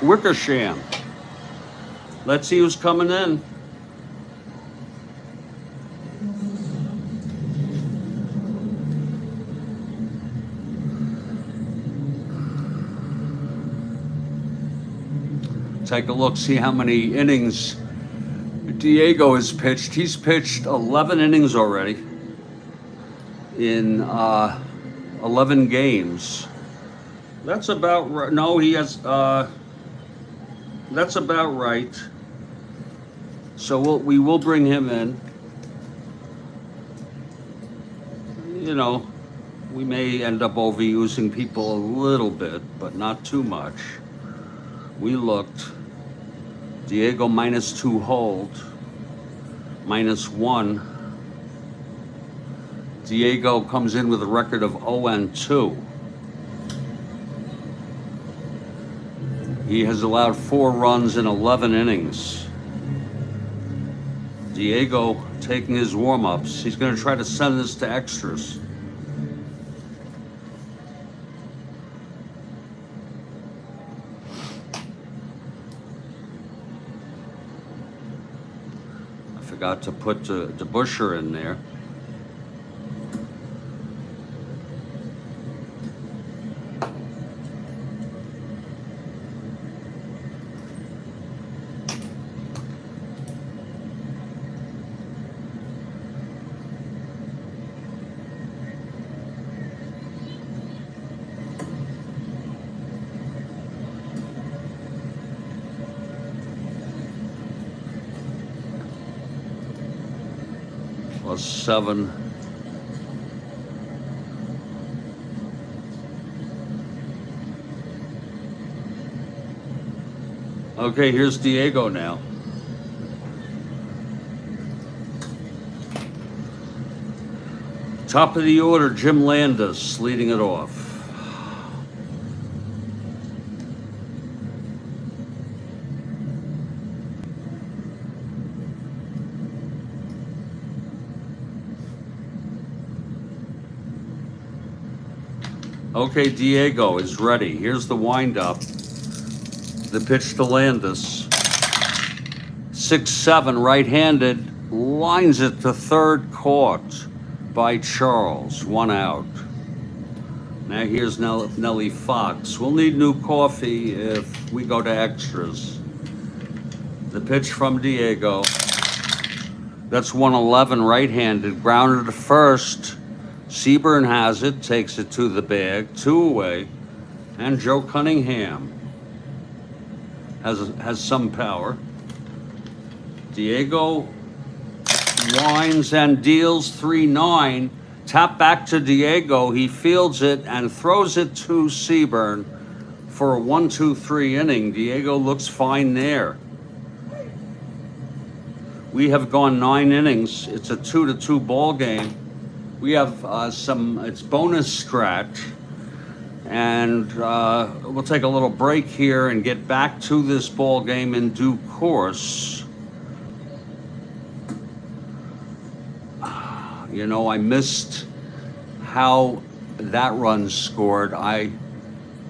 Wickersham. Let's see who's coming in. Take a look, see how many innings Diego has pitched. He's pitched 11 innings already in 11 games. That's about right. No, he has, that's about right. So we will bring him in. You know, we may end up overusing people a little bit, but not too much. We looked. Diego -2 hold, -1. Diego comes in with a record of 0-2. He has allowed 4 runs in 11 innings. Diego taking his warm-ups. He's going to try to send this to extras. Got to put DeBusschere in there. +7 Okay, here's Diego now. Top of the order, Jim Landis leading it off. Okay, Diego is ready. Here's the windup. The pitch to Landis. 6-7, right-handed, lines it to third, caught by Charles. 1 out. Now here's Nellie Fox. We'll need new coffee if we go to extras. The pitch from Diego. That's 111, right-handed, grounded to first. Seaburn has it, takes it to the bag, 2 away, and Joe Cunningham has some power. Diego winds and deals 3-9. Tap back to Diego. He fields it and throws it to Seaburn for a 1-2-3 inning. Diego looks fine there. We have gone 9 innings. It's a 2-2 ball game. We have it's bonus stretch, and we'll take a little break here and get back to this ball game in due course. You know, I missed how that run scored. I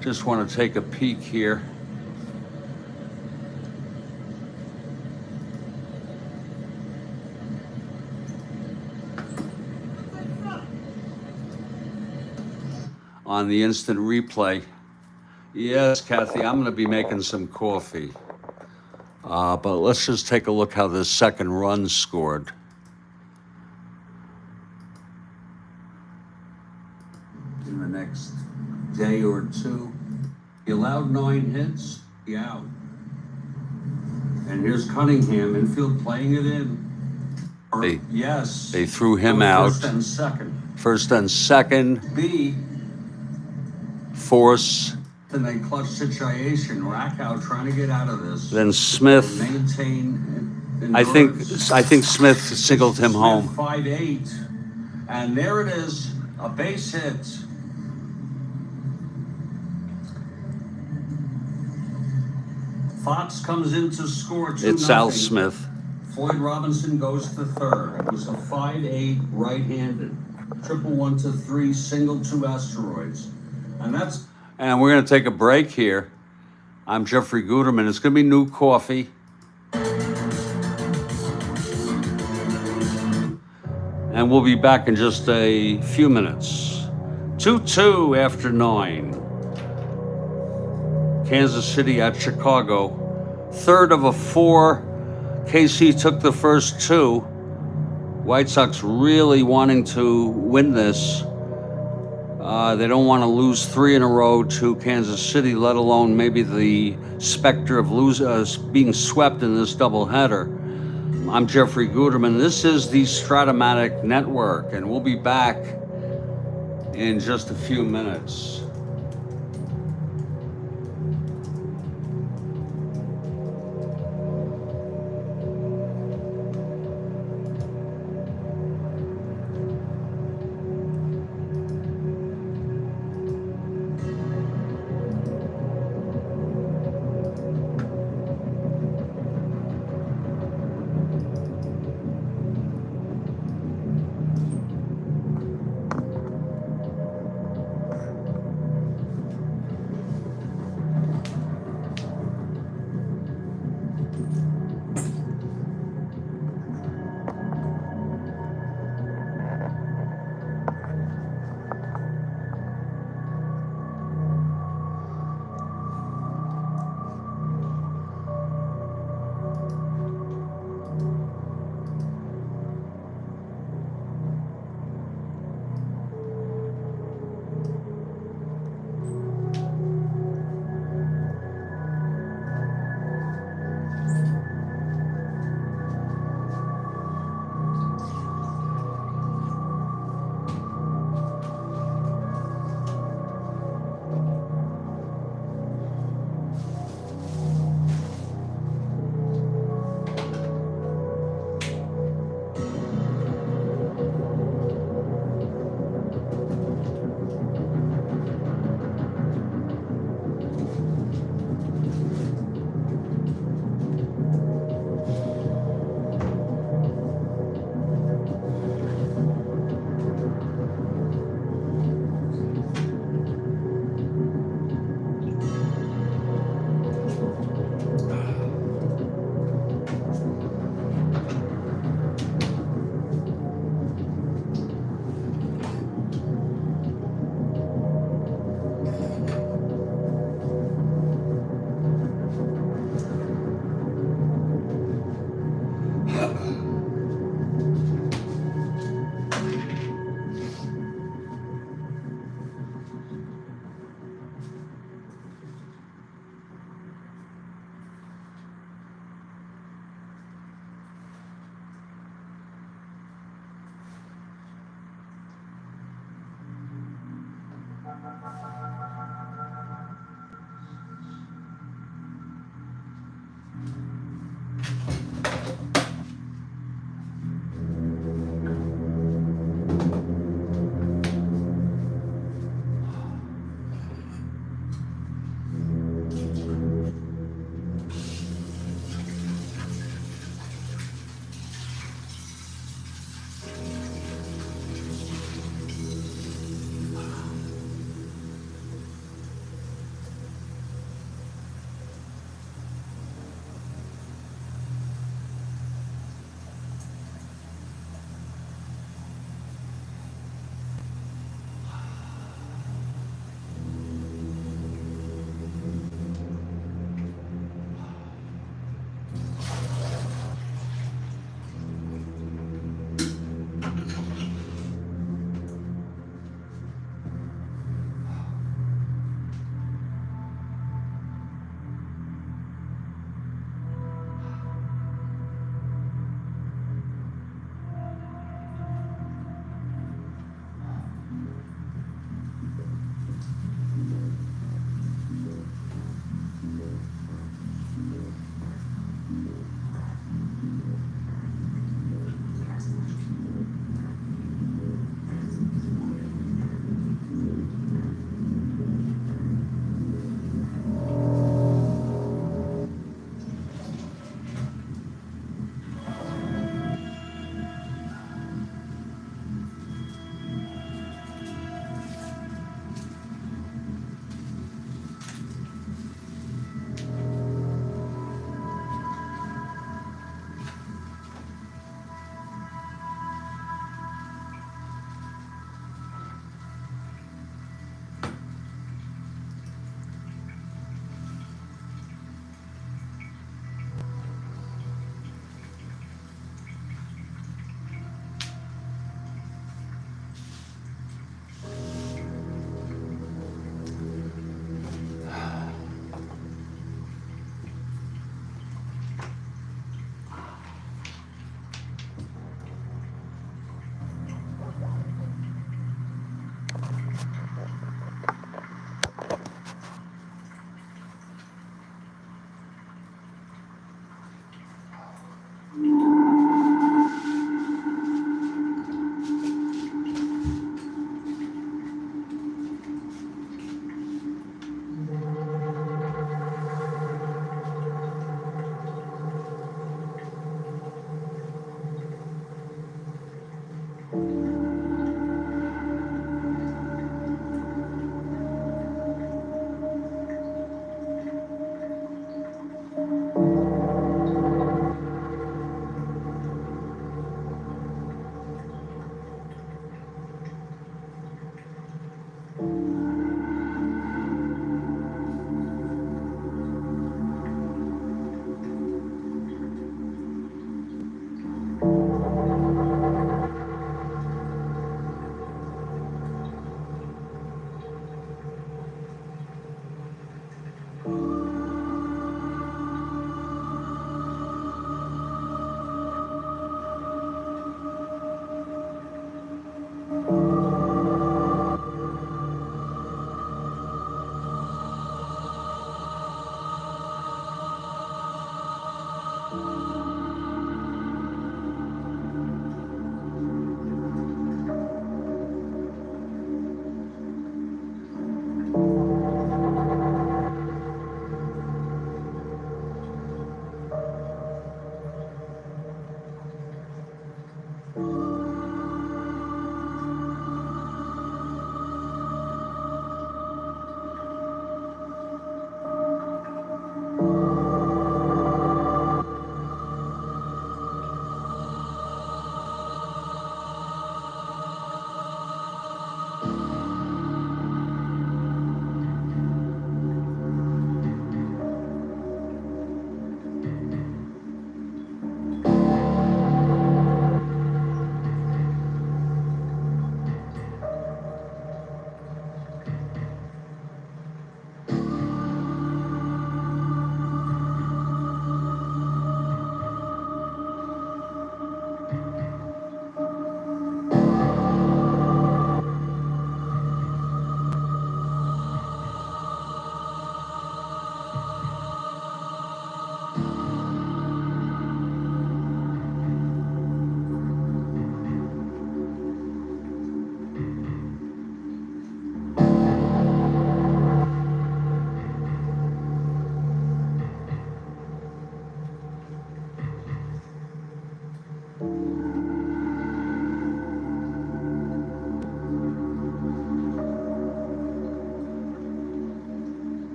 just want to take a peek here. On the instant replay. Yes, Kathy, I'm going to be making some coffee. But let's just take a look how this second run scored. In the next day or two, he allowed 9 hits, he out. And here's Cunningham, infield, playing it in. Yes. They threw him out. First and second. First and second. B. Force. In a clutch situation, Rackow trying to get out of this. Then Smith. Maintain. I think Smith singled him home. 5-8, and there it is, a base hit. Fox comes in to score 2-0. It's Al Smith. Floyd Robinson goes to third. It was a 5-8 right-handed. Triple 1-3, single 2 asteroids. And we're going to take a break here. I'm Jeffrey Guterman. It's going to be new coffee. And we'll be back in just a few minutes. 2-2 after 9. Kansas City at Chicago. Third of a 4. KC took the first 2. White Sox really wanting to win this. They don't want to lose 3 in a row to Kansas City, let alone maybe the specter of being swept in this doubleheader. I'm Jeffrey Guterman. This is the Strat-O-Matic Network, and we'll be back in just a few minutes.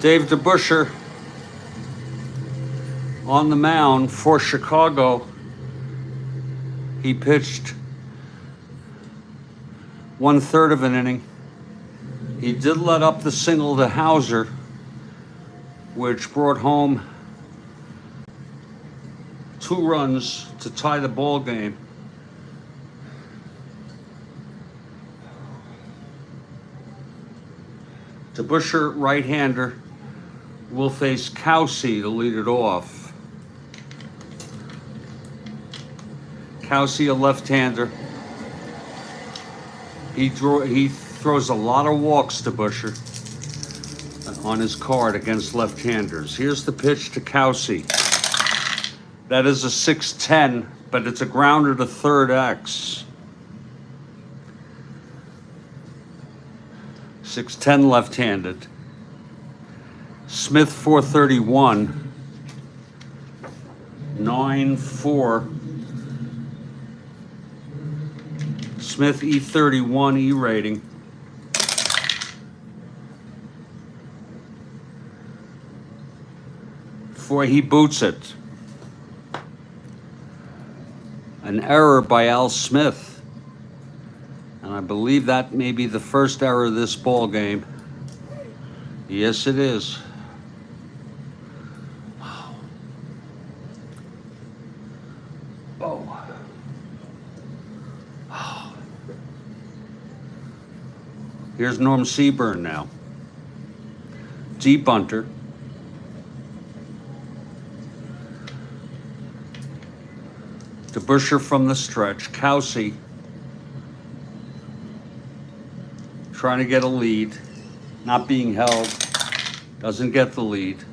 Dave DeBuscher on the mound for Chicago. He pitched 1/3 of an inning. He did let up the single to Hauser, which brought home 2 runs to tie the ball game. DeBuscher, right-hander, will face Kelsey to lead it off. Kelsey, a left-hander. He throws a lot of walks to Busher on his card against left-handers. Here's the pitch to Kelsey. That is a 6-10, but it's a grounder to third X. 6-10 left-handed. Smith 431. 9-4. Smith E31 E rating. Before he boots it. An error by Al Smith. And I believe that may be the first error of this ball game. Yes, it is. Wow. Oh. Oh. Here's Norm Seaburn now. Deep bunter. DeBuscher from the stretch. Kelsey trying to get a lead, not being held, doesn't get the lead.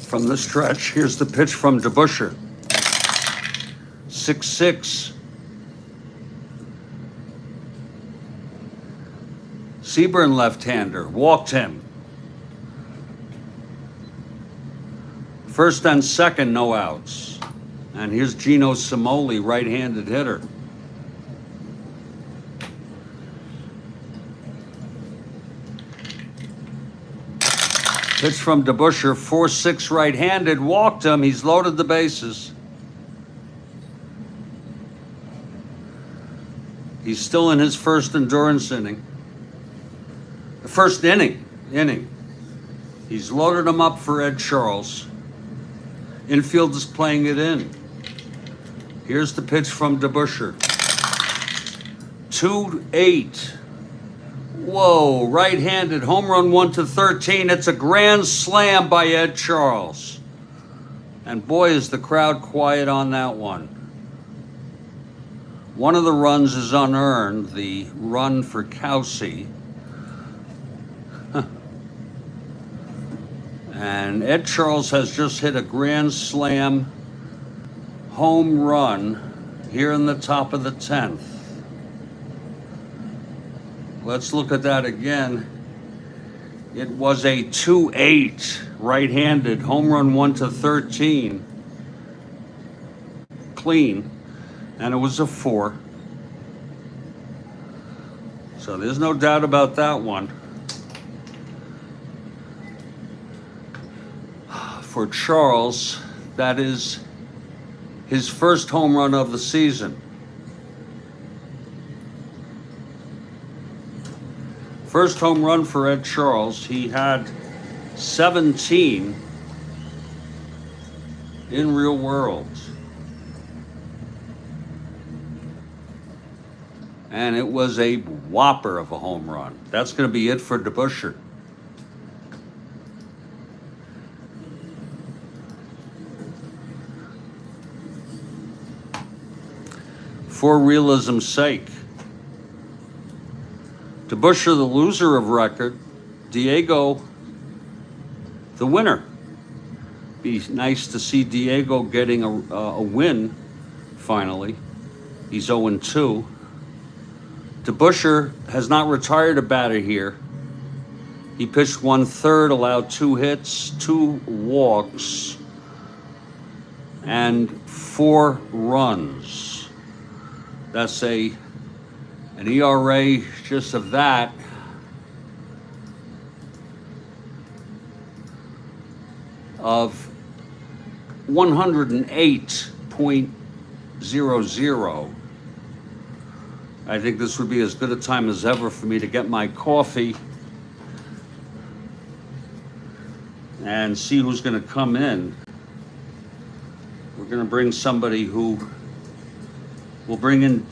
From the stretch, here's the pitch from DeBuscher. 6-6. Seaburn left-hander, walked him. First and second, no outs. And here's Gino Simoli, right-handed hitter. Pitch from DeBuscher, 4-6 right-handed, walked him, he's loaded the bases. He's still in his first endurance inning. The first inning. He's loaded him up for Ed Charles. Infield is playing it in. Here's the pitch from DeBuscher. 2-8. Whoa, right-handed, home run 1-13. It's a grand slam by Ed Charles. And boy, is the crowd quiet on that one. One of the runs is unearned, the run for Kelsey. And Ed Charles has just hit a grand slam home run here in the top of the 10th. Let's look at that again. It was a 2-8 right-handed home run 1-13. Clean. And it was a 4. So there's no doubt about that one. For Charles, that is his first home run of the season. First home run for Ed Charles. He had 17 in real world. And it was a whopper of a home run. That's going to be it for DeBuscher. For realism's sake, DeBuscher, the loser of record, Diego, the winner. Be nice to see Diego getting a win, finally. He's 0-2. DeBuscher has not retired a batter here. He pitched 1/3, allowed 2 hits, 2 walks, and 4 runs. That's an ERA just of that of 108.00. I think this would be as good a time as ever for me to get my coffee and see who's going to come in. We're going to bring somebody who will bring in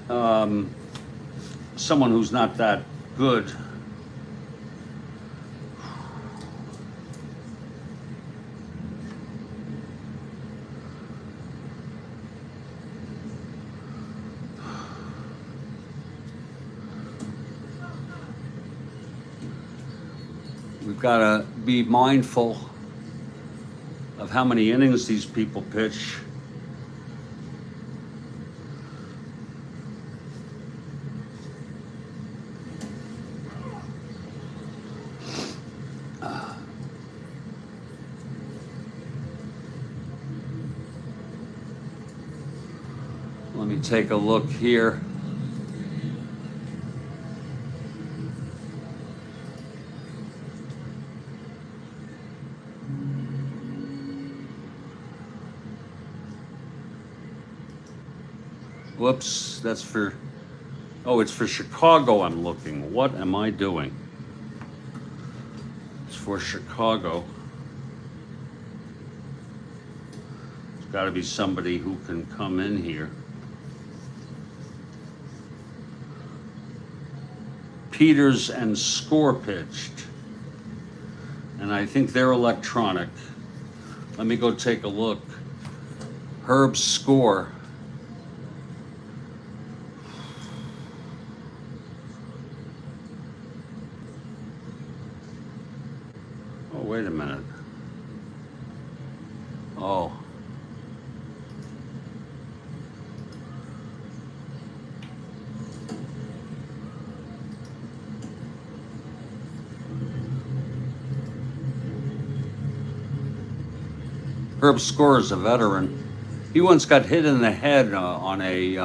someone who's not that good. We've got to be mindful of how many innings these people pitch. Let me take a look here. Whoops, that's for, oh, it's for Chicago I'm looking. What am I doing? It's for Chicago. There's got to be somebody who can come in here. Peters and Score pitched. And I think they're electronic. Let me go take a look. Herb Score. Oh, wait a minute. Oh. Herb Score is a veteran. He once got hit in the head on a, he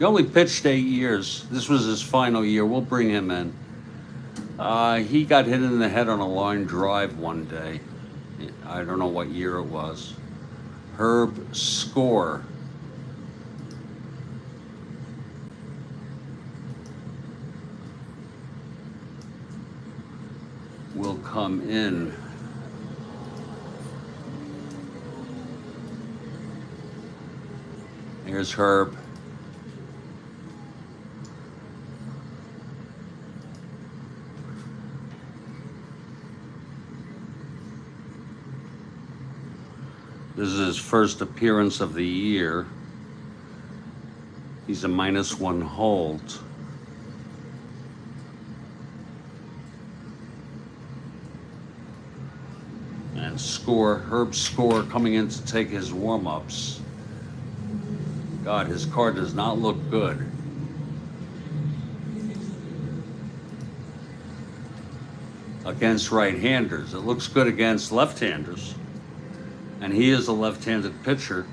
only pitched 8 years. This was his final year. We'll bring him in. He got hit in the head on a line drive one day. I don't know what year it was. Herb Score. Will come in. Here's Herb. This is his first appearance of the year. He's a -1 hold. And Herb Score coming in to take his warm-ups. God, his card does not look good. Against right-handers. It looks good against left-handers. And he is a left-handed pitcher.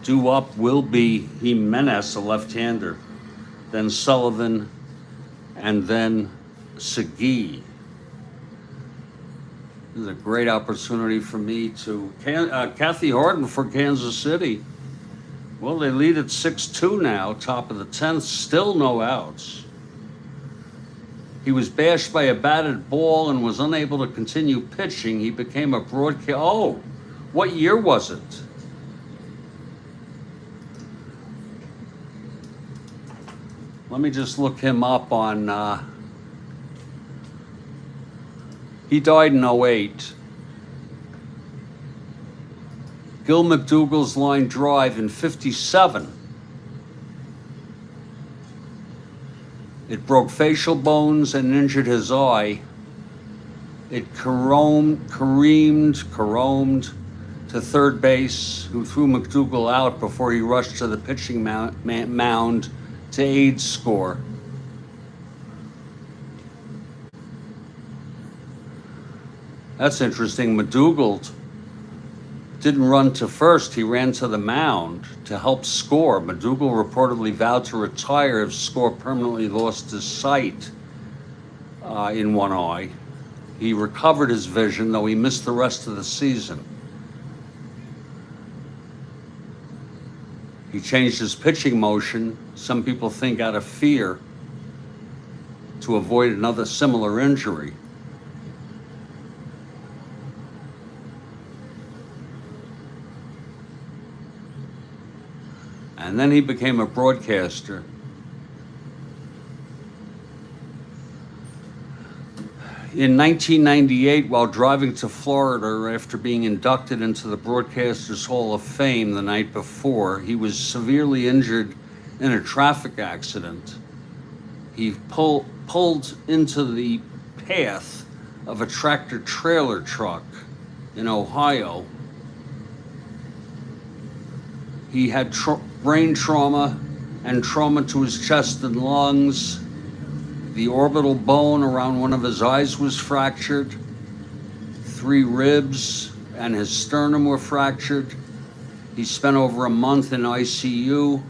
Due up will be Jimenez, a left-hander, then Sullivan, and then Segui. This is a great opportunity for me to... Kathy Harden for Kansas City. Well, they lead at 6-2 now, top of the 10th, still no outs. He was bashed by a batted ball and was unable to continue pitching. He became a broadcast... Oh, what year was it? Let me just look him up on... He died in 08. Gil McDougall's line drive in 57. It broke facial bones and injured his eye. It carromed to third base, who threw McDougall out before he rushed to the pitching mound to aid Score. That's interesting. McDougall didn't run to first. He ran to the mound to help Score. McDougal reportedly vowed to retire if Score permanently lost his sight in one eye. He recovered his vision, though he missed the rest of the season. He changed his pitching motion, some people think out of fear, to avoid another similar injury. And then he became a broadcaster. In 1998, while driving to Florida after being inducted into the Broadcasters Hall of Fame the night before, he was severely injured in a traffic accident. He pulled into the path of a tractor-trailer truck in Ohio. He had brain trauma and trauma to his chest and lungs. The orbital bone around one of his eyes was fractured. 3 ribs and his sternum were fractured. He spent over a month in ICU.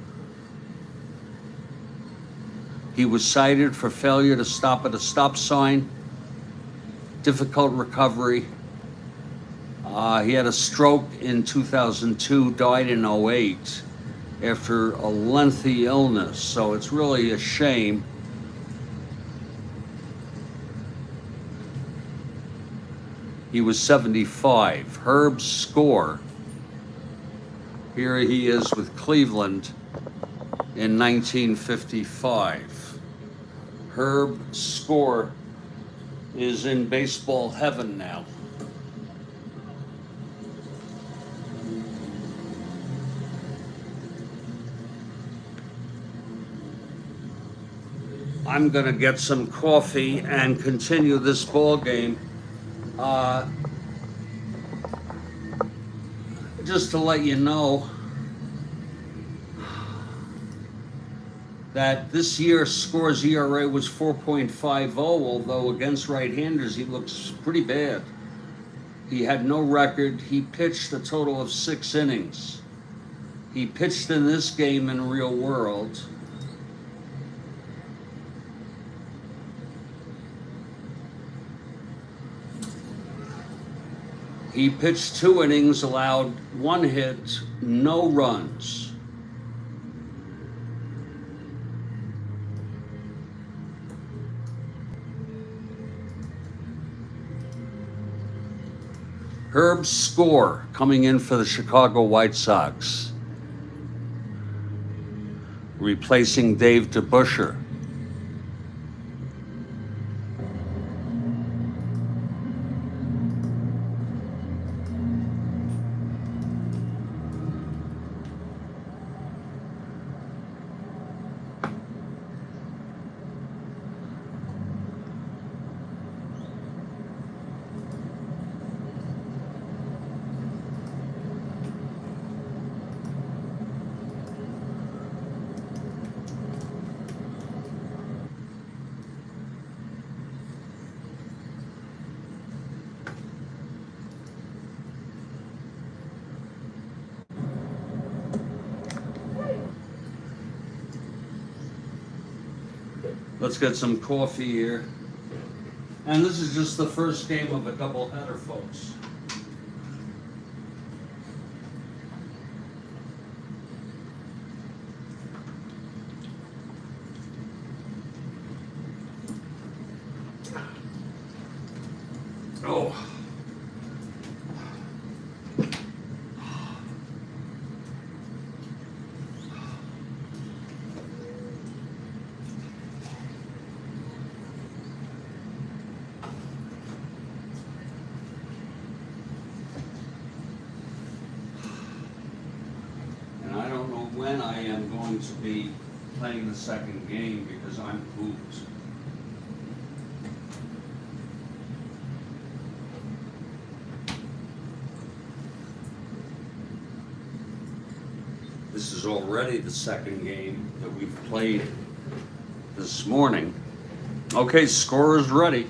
He was cited for failure to stop at a stop sign. Difficult recovery. He had a stroke in 2002, died in 2008 after a lengthy illness. So it's really a shame. He was 75. Herb Score. Here he is with Cleveland in 1955. Herb Score is in baseball heaven now. I'm gonna get some coffee and continue this ball game. Just to let you know that this year Score's ERA was 4.50, although against right-handers he looks pretty bad. He had no record. He pitched a total of 6 innings. He pitched in this game in real world. He pitched 2 innings, allowed 1 hit, no runs. Herb Score coming in for the Chicago White Sox, replacing Dave DeBusschere. Let's get some coffee here. And this is just the first game of a doubleheader, folks. Oh. When I am going to be playing the second game because I'm pooped. This is already the second game that we've played this morning. Okay, score is ready.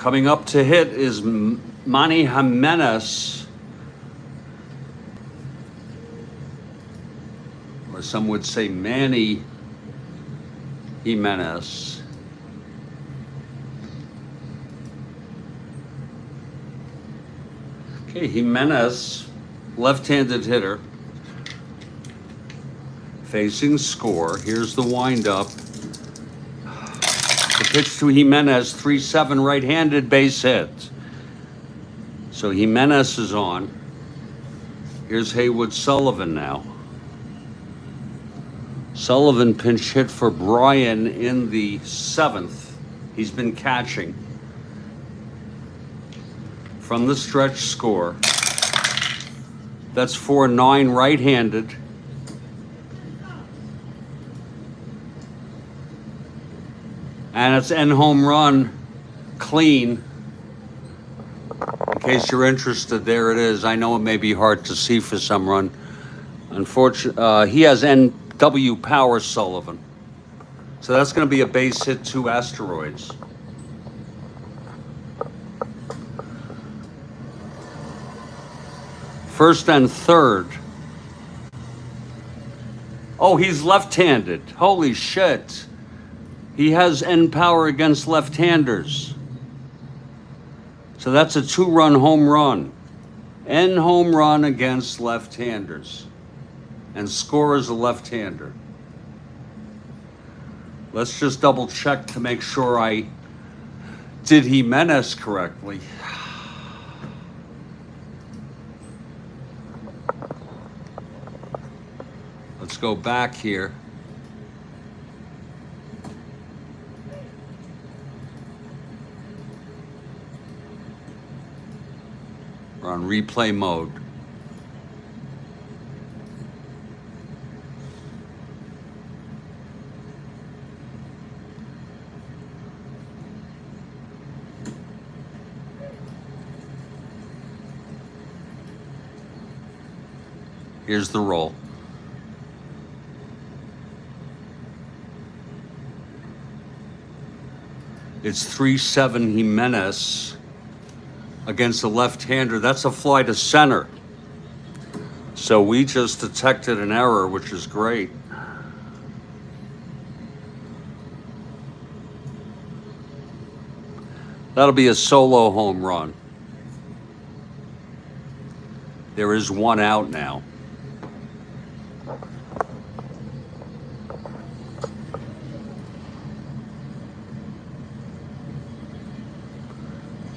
Coming up to hit is Manny Jimenez, or some would say Manny Jimenez. Okay, Jimenez, left-handed hitter, facing score. Here's the windup. The pitch to Jimenez, 3-7 right-handed base hit. So Jimenez is on. Here's Haywood Sullivan now. Sullivan pinch hit for Bryan in the 7th. He's been catching. From the stretch score. That's 4-9 right-handed. And it's end home run, clean. In case you're interested, there it is. I know it may be hard to see for someone. Unfortunately, he has NW power, Sullivan. So that's going to be a base hit, 2 asteroids. First and third. Oh, he's left-handed. Holy shit. He has end power against left-handers. So that's a 2-run home run. End home run against left-handers. And score is a left-hander. Let's just double check to make sure I did Jimenez correctly. Let's go back here. We're on replay mode. Here's the roll. It's 3-7 Jimenez against the left-hander. That's a fly to center. So we just detected an error, which is great. That'll be a solo home run. There is 1 out now.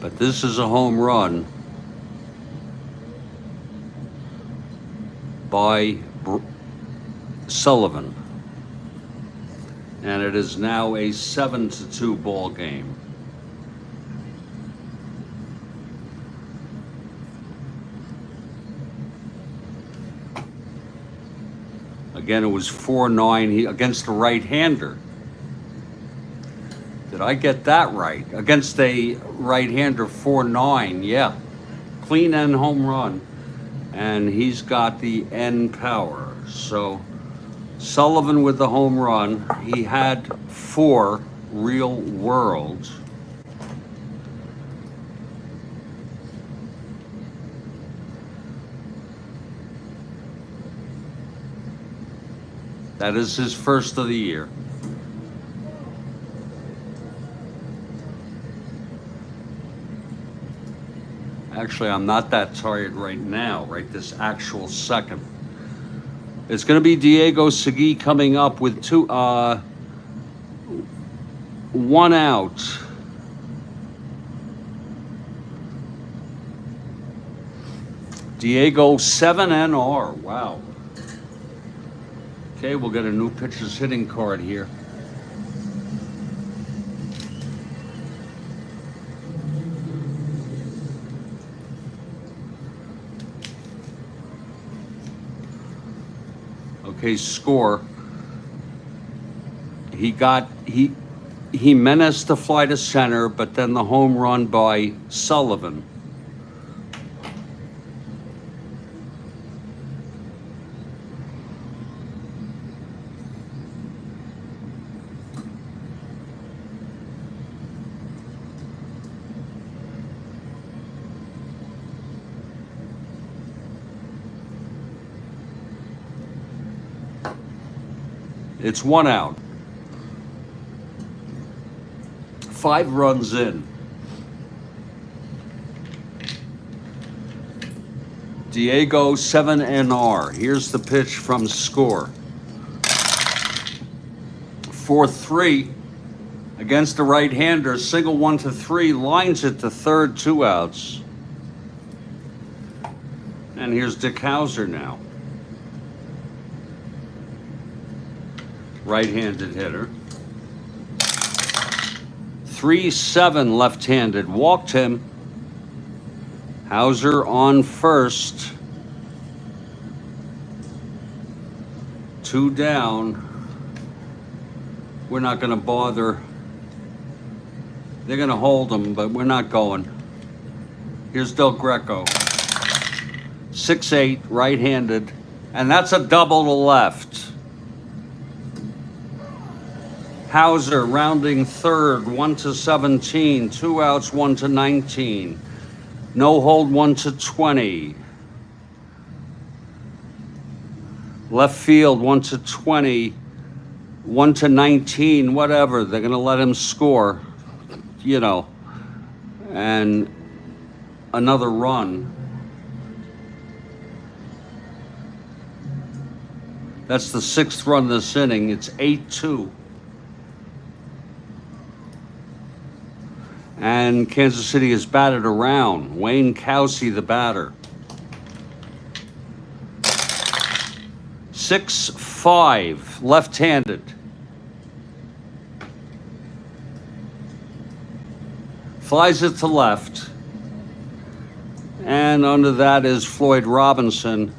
But this is a home run by Sullivan. And it is now a 7-2 ball game. Again, it was 4-9 against a right-hander. Did I get that right? Against a right-hander, 4-9, yeah. Clean end home run. And he's got the end power. So Sullivan with the home run. He had 4 real world. That is his first of the year. Actually, I'm not that tired right now, right this actual second. It's going to be Diego Segui coming up with 1 out. Diego 7 NR, wow. Okay, we'll get a new pitcher's hitting card here. Okay, score. He menaced to fly to center, but then the home run by Sullivan. It's 1 out. 5 runs in. Diego 7NR. Here's the pitch from Score. 4-3 against the right-hander. Single 1-3, lines it to third, 2 outs. And here's Dick Hauser now. Right-handed hitter. 3-7 left-handed. Walked him. Hauser on first. 2 down. We're not going to bother. They're going to hold him, but we're not going. Here's Del Greco. 6-8, right-handed. And that's a double to left. Hauser rounding third, 1-17. 2 outs, 1-19. No hold, 1-20. Left field, 1-20. 1-19, whatever. They're going to let him score, you know, and another run. That's the 6th run this inning. It's 8-2. And Kansas City is batted around. Wayne Kowsey, the batter. 6-5, left-handed. Flies it to left. And under that is Floyd Robinson.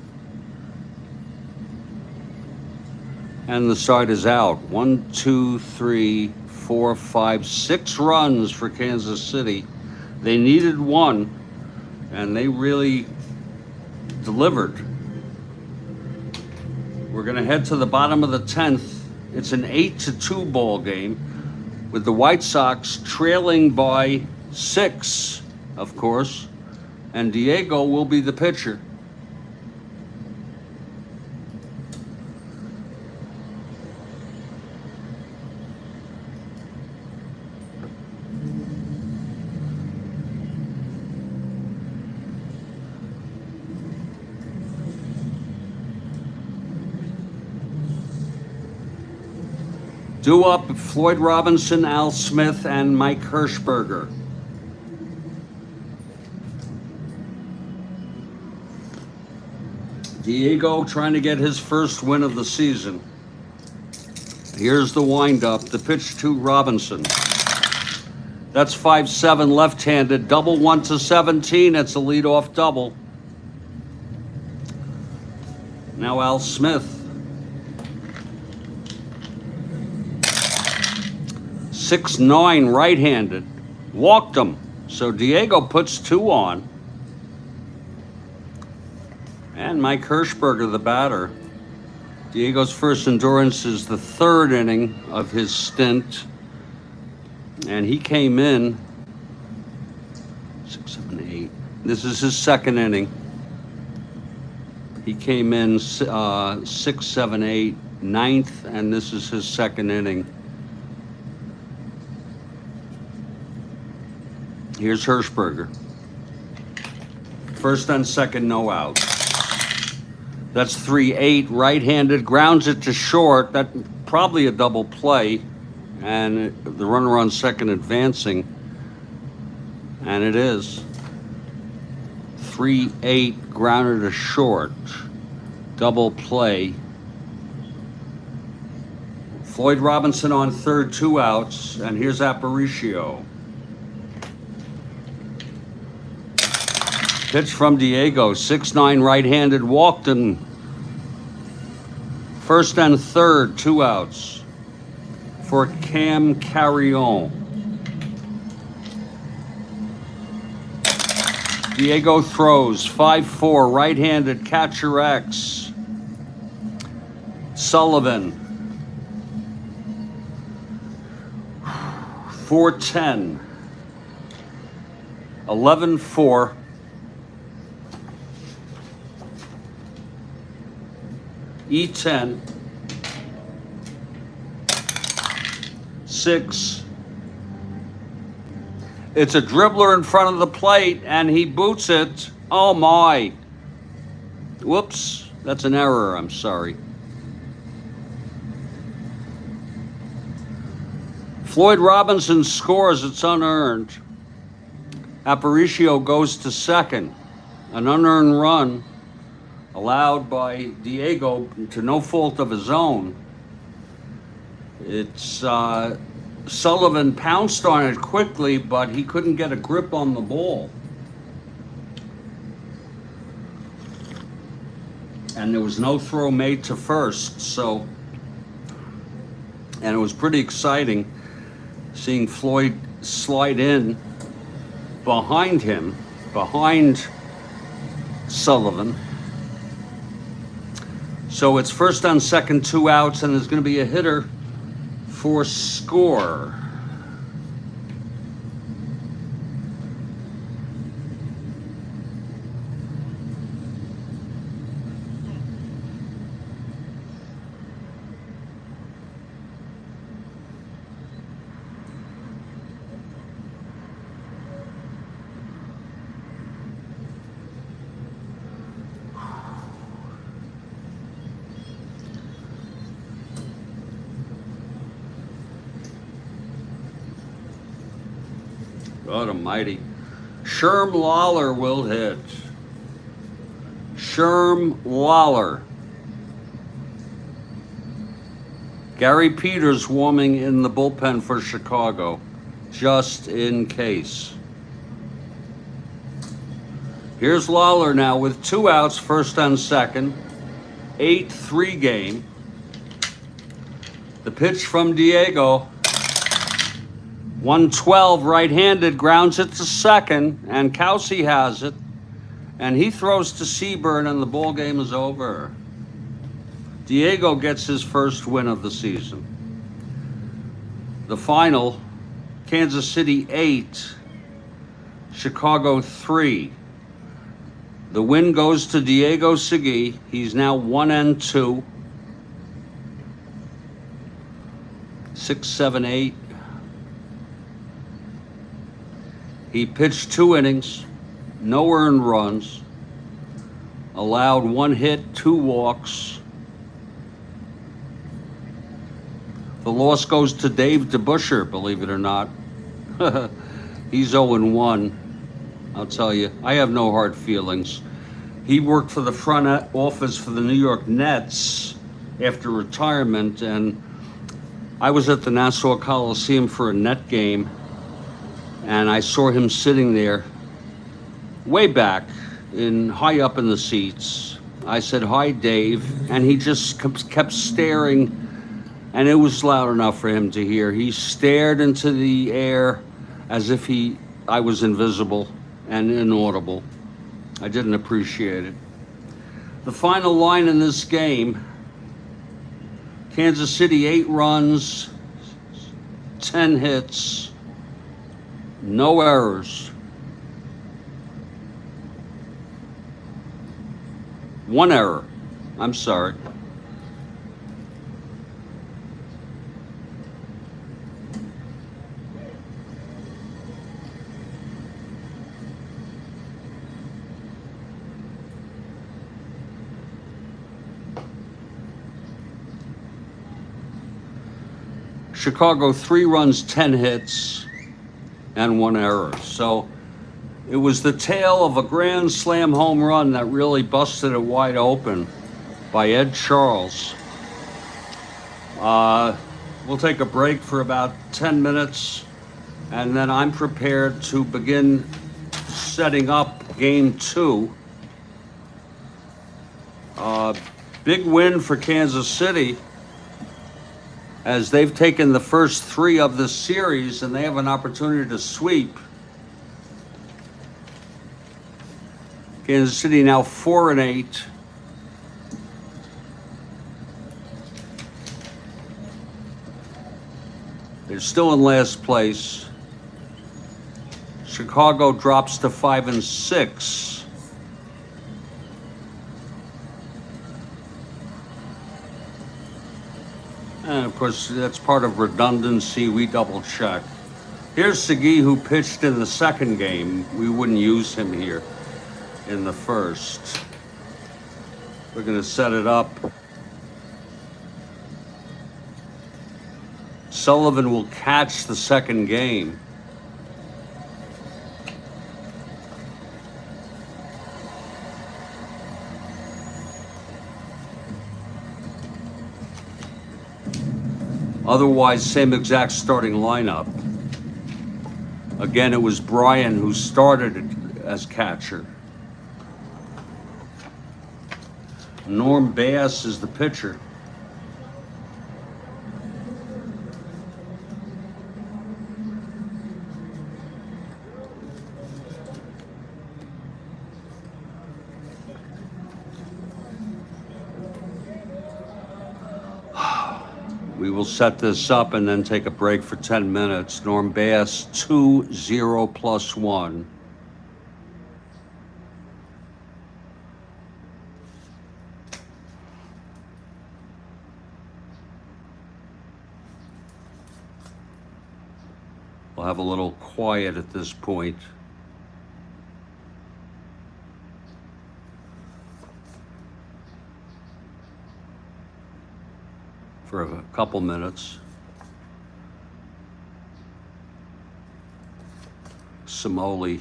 And the side is out. 1, 2, 3, 4, 5, 6 runs for Kansas City. They needed 1, and they really delivered. We're going to head to the bottom of the 10th. It's an 8-2 ball game with the White Sox trailing by 6, of course, and Diego will be the pitcher. Due up, Floyd Robinson, Al Smith, and Mike Hirschberger. Diego trying to get his first win of the season. Here's the windup, the pitch to Robinson. That's 5-7 left-handed, double 1-17. It's a leadoff double. Now Al Smith. 6-9 right-handed. Walked him. So Diego puts 2 on. And Mike Hirschberger, the batter. Diego's first endurance is the 3rd inning of his stint. And he came in 6, 7, 8. This is his 2nd inning. He came in 6, 7, 8, 9th, and this is his 2nd inning. Here's Hirschberger. 1st and 2nd, no outs. That's 3-8, right-handed, grounds it to short. That probably a double play, and the runner on 2nd advancing, and it is. 3-8, grounded to short, double play. Floyd Robinson on 3rd, 2 outs, and here's Aparicio. Pitch from Diego, 6-9 right-handed, walked him. 1st and 3rd, 2 outs for Cam Carrion. Diego throws, 5-4 right-handed, catcher X. Sullivan. 4-10. 11-4. E10. 6. It's a dribbler in front of the plate, and he boots it. Oh, my. Whoops. That's an error. I'm sorry. Floyd Robinson scores. It's unearned. Aparicio goes to second. An unearned run allowed by Diego to no fault of his own. It's Sullivan pounced on it quickly, but he couldn't get a grip on the ball. And there was no throw made to first, so, and it was pretty exciting seeing Floyd slide in behind him, behind Sullivan. So it's first on second, 2 outs, and there's going to be a hitter for score. God almighty. Sherm Lawler will hit. Sherm Lawler. Gary Peters warming in the bullpen for Chicago, just in case. Here's Lawler now with 2 outs, first and second. 8-3 game. The pitch from Diego. 112 right-handed, grounds it to second, and Kelsey has it, and he throws to Seaburn, and the ball game is over. Diego gets his first win of the season. The final, Kansas City 8, Chicago 3. The win goes to Diego Segui. He's now 1-2. 6, 7, 8. He pitched 2 innings, no earned runs, allowed 1 hit, 2 walks. The loss goes to Dave DeBuscher, believe it or not. He's 0-1. I'll tell you, I have no hard feelings. He worked for the front office for the New York Nets after retirement, and I was at the Nassau Coliseum for a Net game, and I saw him sitting there way back, high up in the seats. I said, "Hi, Dave," and he just kept staring, and it was loud enough for him to hear. He stared into the air as if I was invisible and inaudible. I didn't appreciate it. The final line in this game, Kansas City 8 runs, 10 hits, no errors. 1 error. I'm sorry. Chicago 3 runs, 10 hits, and 1 error. So it was the tale of a grand slam home run that really busted it wide open by Ed Charles. We'll take a break for about 10 minutes, and then I'm prepared to begin setting up game 2. Big win for Kansas City, as they've taken the first 3 of the series, and they have an opportunity to sweep. Kansas City now 4-8. They're still in last place. Chicago drops to 5-6. And of course, that's part of redundancy. We double check. Here's Segui, who pitched in the second game. We wouldn't use him here in the first. We're going to set it up. Sullivan will catch the second game. Otherwise, same exact starting lineup. Again, it was Brian who started as catcher. Norm Bass is the pitcher. We will set this up and then take a break for 10 minutes. Norm Bass, 2-0+1. We'll have a little quiet at this point. For a couple minutes. Somoli.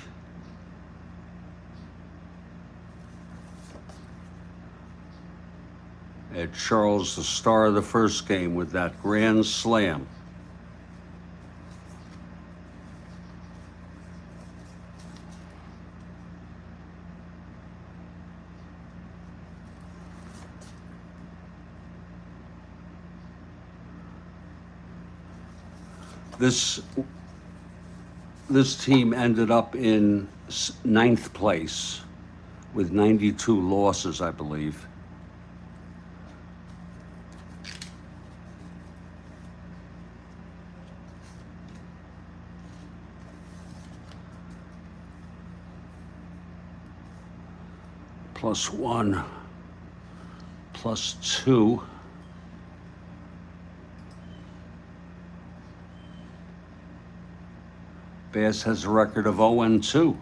Ed Charles, the star of the first game with that grand slam. This team ended up in 9th place with 92 losses, I believe. +1, +2. Bass has a record of 0-2.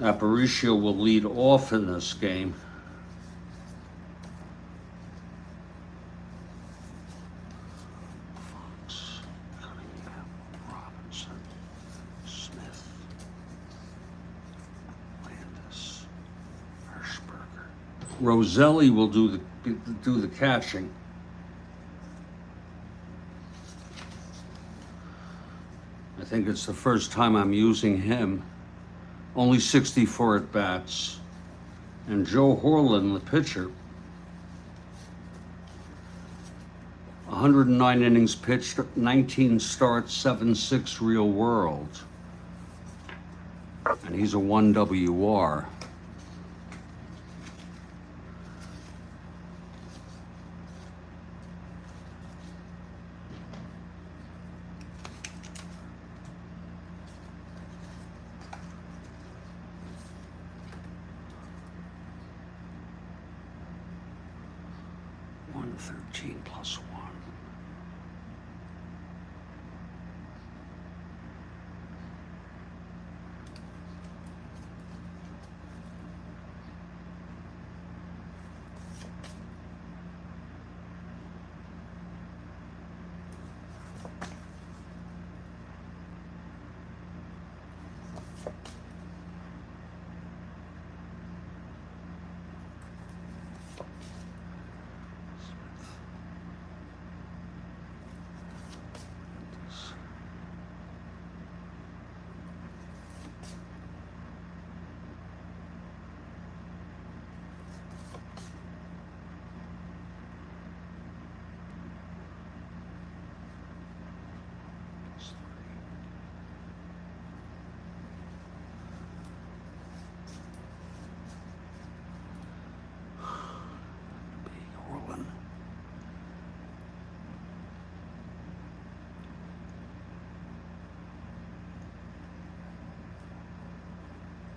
Aparicio will lead off in this game. Fox, Cunningham, Robinson, Smith, Landis, Hirschberger. Roselli will do the catching. I think it's the first time I'm using him. Only 64 at bats. And Joe Horlin, the pitcher, 109 innings pitched, 19 starts, 7.6 real world. And he's a 1 WR. +1.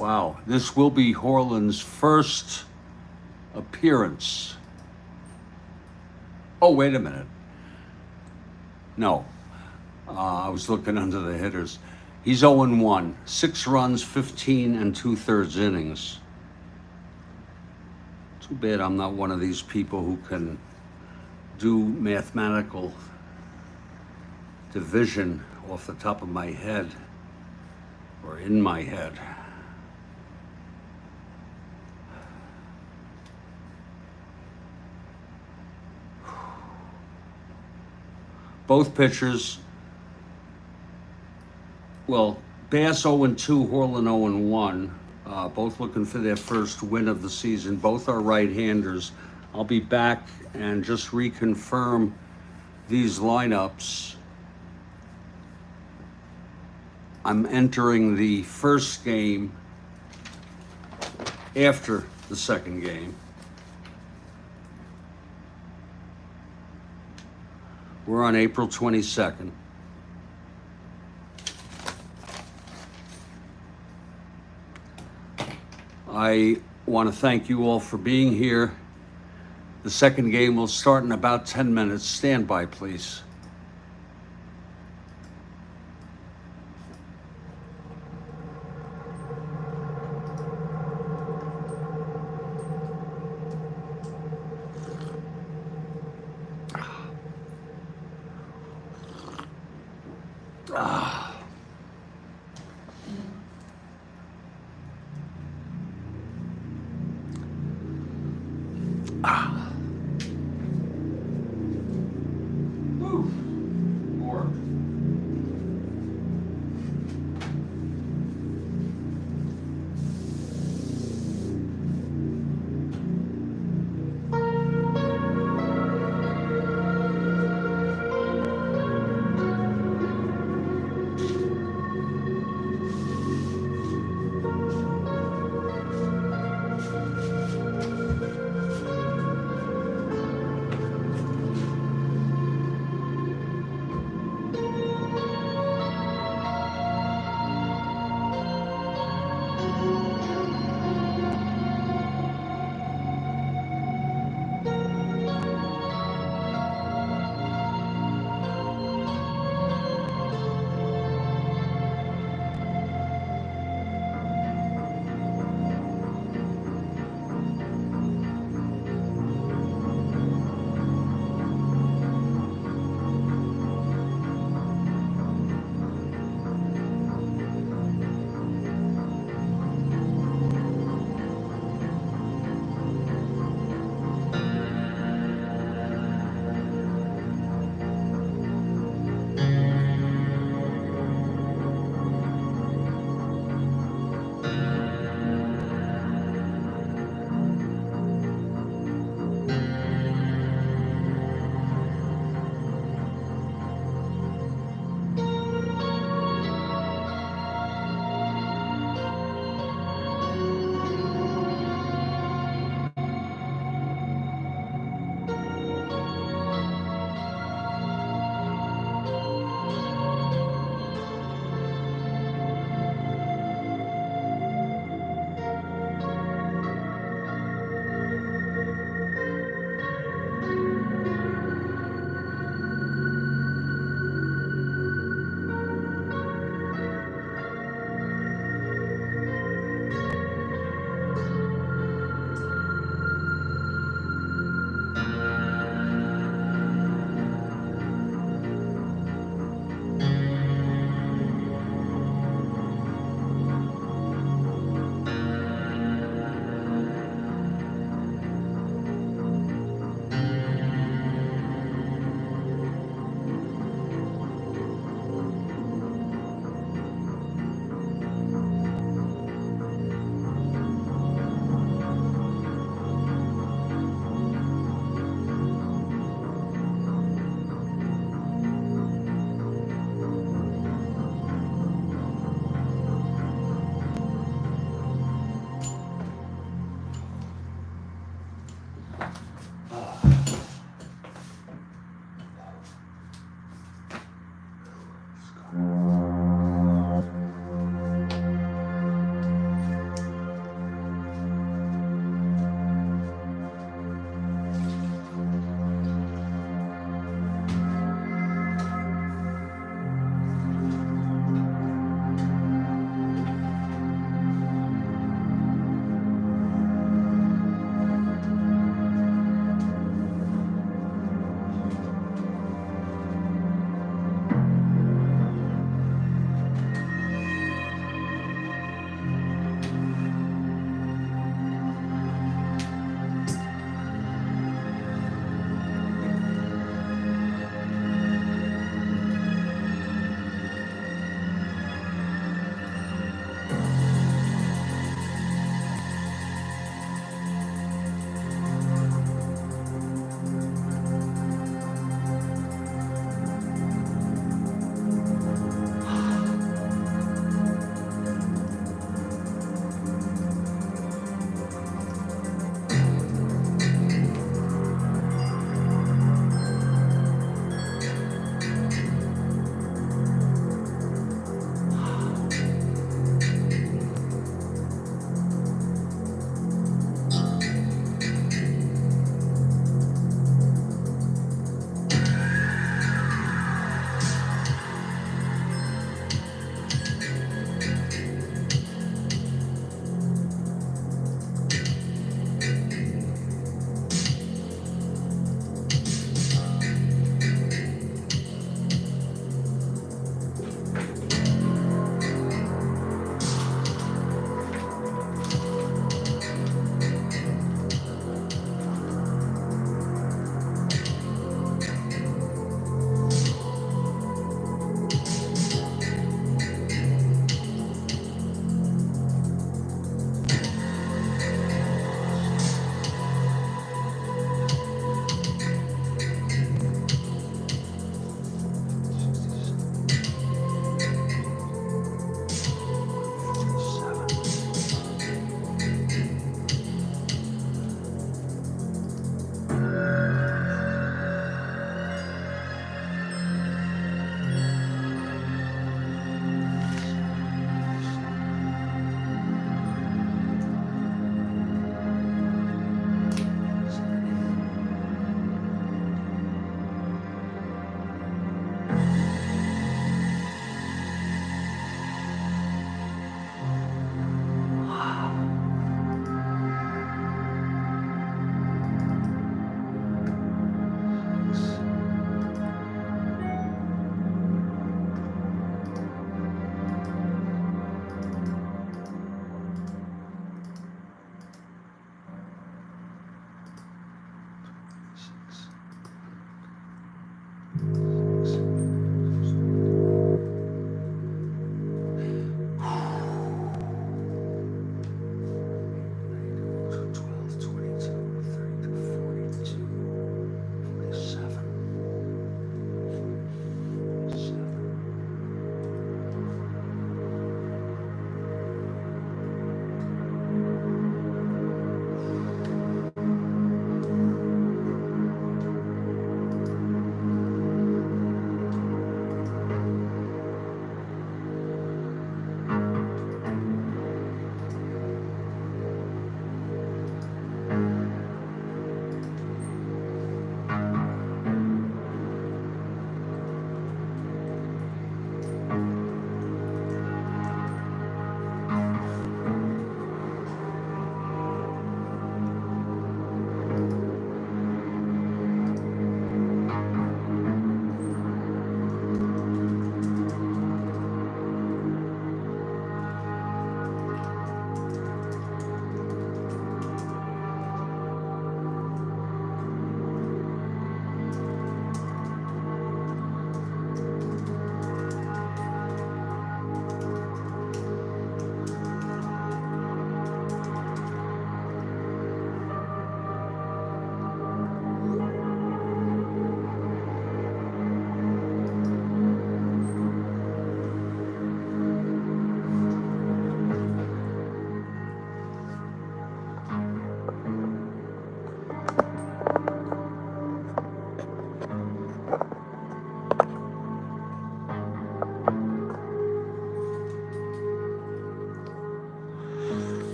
Wow, this will be Horland's first appearance. Oh, wait a minute. No, I was looking under the hitters. He's 0-1, 6 runs, 15 and 2/3 innings. Too bad I'm not one of these people who can do mathematical division off the top of my head or in my head. Both pitchers, well, Bass 0-2, Horland 0-1, both looking for their first win of the season. Both are right-handers. I'll be back and just reconfirm these lineups. I'm entering the first game after the second game. We're on April 22nd. I want to thank you all for being here. The second game will start in about 10 minutes. Stand by, please.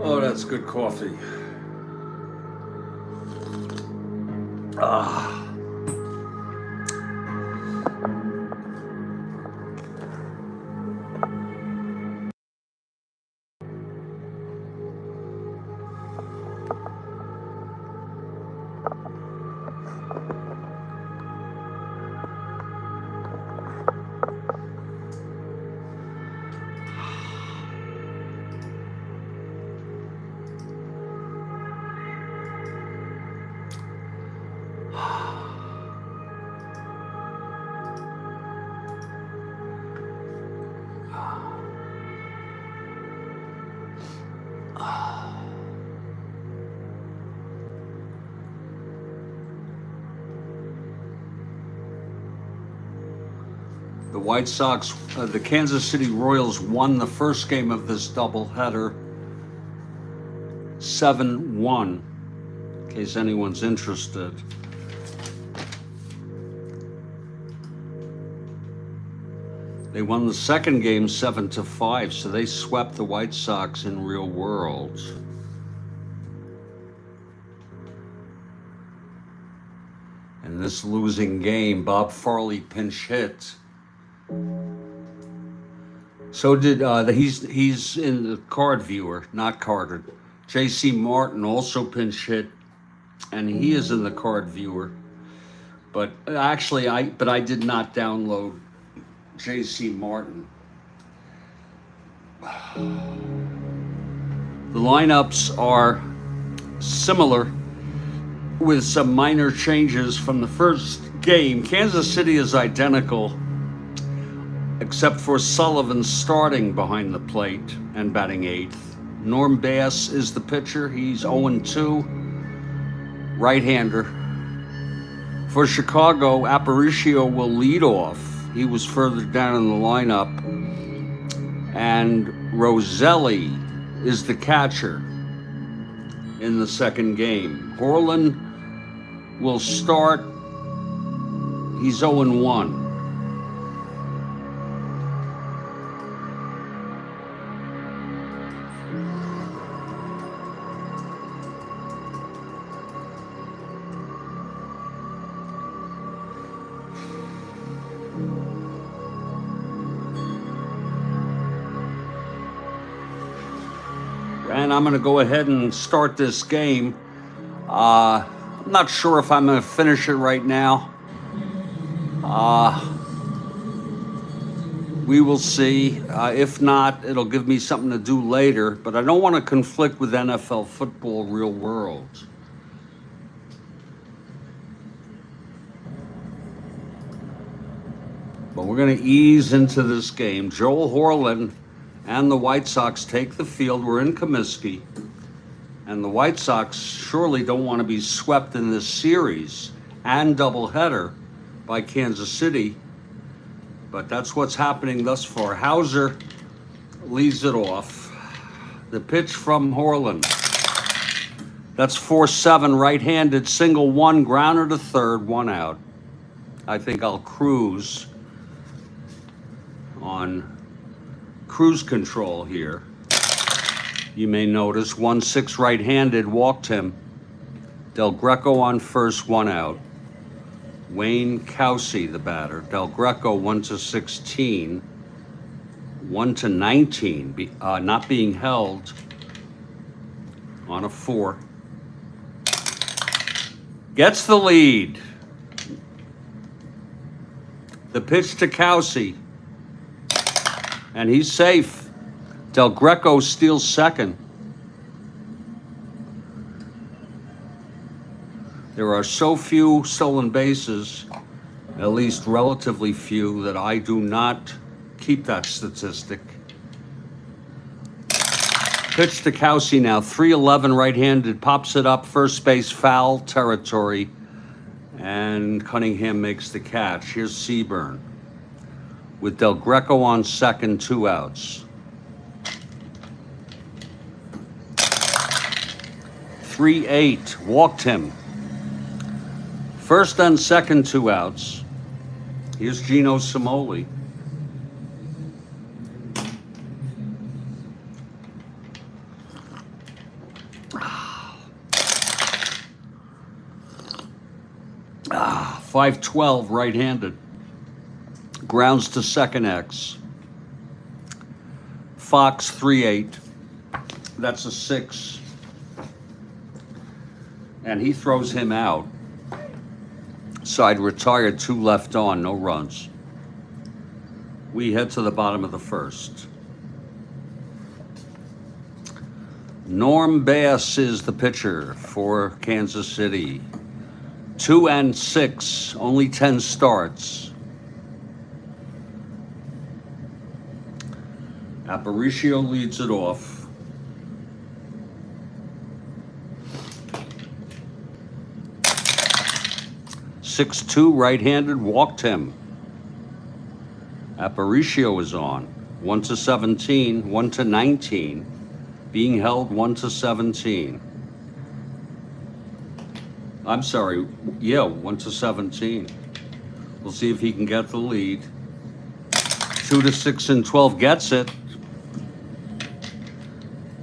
Oh, that's good coffee. Ah. The White Sox, the Kansas City Royals won the first game of this doubleheader 7-1, in case anyone's interested. They won the second game 7-5, so they swept the White Sox in real world. In this losing game, Bob Farley pinch hit. So did he's in the card viewer, not carded. J.C. Martin also pinch hit, and he is in the card viewer. But actually, I did not download J.C. Martin. The lineups are similar with some minor changes from the first game. Kansas City is identical, except for Sullivan starting behind the plate and batting eighth. Norm Bass is the pitcher. He's 0-2, right-hander. For Chicago, Aparicio will lead off. He was further down in the lineup. And Roselli is the catcher in the second game. Horland will start. He's 0-1. And I'm going to go ahead and start this game. I'm not sure if I'm going to finish it right now. We will see. If not, it'll give me something to do later. But I don't want to conflict with NFL football real world. But we're going to ease into this game. Joel Horland and the White Sox take the field. We're in Comiskey. And the White Sox surely don't want to be swept in this series and doubleheader by Kansas City. But that's what's happening thus far. Hauser leads it off. The pitch from Horland. That's 4-7, right-handed, single one, grounder to third, one out. I think I'll cruise on cruise control here. You may notice 1-6 right-handed, walked him. Del Greco on first, one out. Wayne Kowsey, the batter. Del Greco 1-16, 1-19, not being held on a 4. Gets the lead. The pitch to Kowsey. And he's safe. Del Greco steals second. There are so few stolen bases, at least relatively few, that I do not keep that statistic. Pitch to Kowsey now, 3-11 right-handed, pops it up, first base, foul territory, and Cunningham makes the catch. Here's Seaburn with Del Greco on second, 2 outs. 3-8, walked him. First and second, 2 outs. Here's Gino Cimoli. .512 right-handed. Grounds to second X. Fox 3-8. That's a 6. And he throws him out. Side retired, 2 left on, no runs. We head to the bottom of the first. Norm Bass is the pitcher for Kansas City. 2-6, only 10 starts. Aparicio leads it off. 6-2 right-handed, walked him. Aparicio is on. 1-17, 1-19. Being held 1-17. I'm sorry, yeah, 1-17. We'll see if he can get the lead. 2-6 and 12 gets it.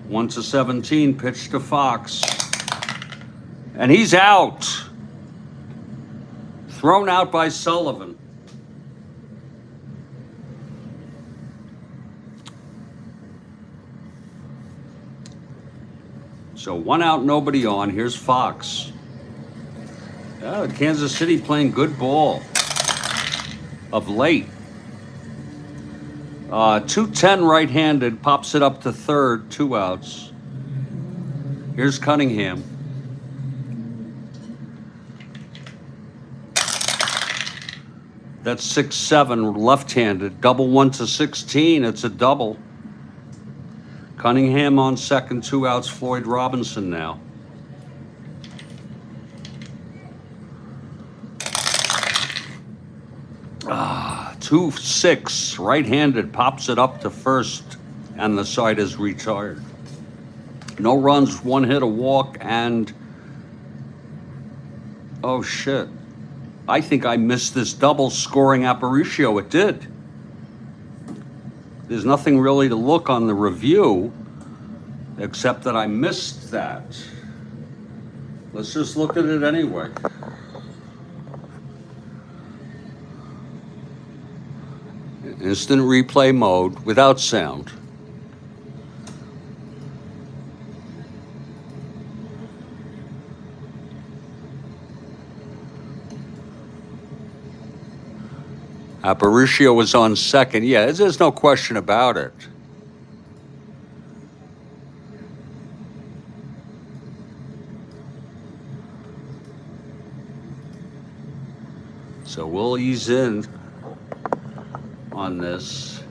1-17, pitch to Fox. And he's out. Thrown out by Sullivan. So 1 out, nobody on. Here's Fox. Kansas City playing good ball of late. 2-10 right-handed, pops it up to third, 2 outs. Here's Cunningham. That's 6-7 left-handed. Double 1-16. It's a double. Cunningham on second, 2 outs. Floyd Robinson now. Ah, 2-6 right-handed, pops it up to first, and the side is retired. No runs, 1 hit, a walk, and oh shit. I think I missed this double scoring Aparicio. It did. There's nothing really to look on the review except that I missed that. Let's just look at it anyway. Instant replay mode without sound. Aparicio was on second. Yeah, there's no question about it. So we'll ease in on this.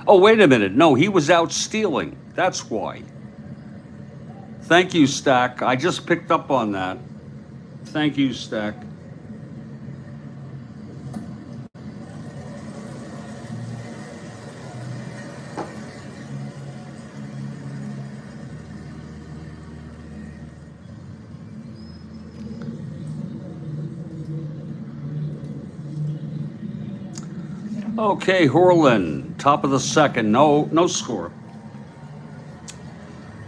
Oh, wait a minute. No, he was out stealing. That's why. Thank you, Stack. I just picked up on that. Thank you, Stack. Okay, Horlin, top of the second. No score.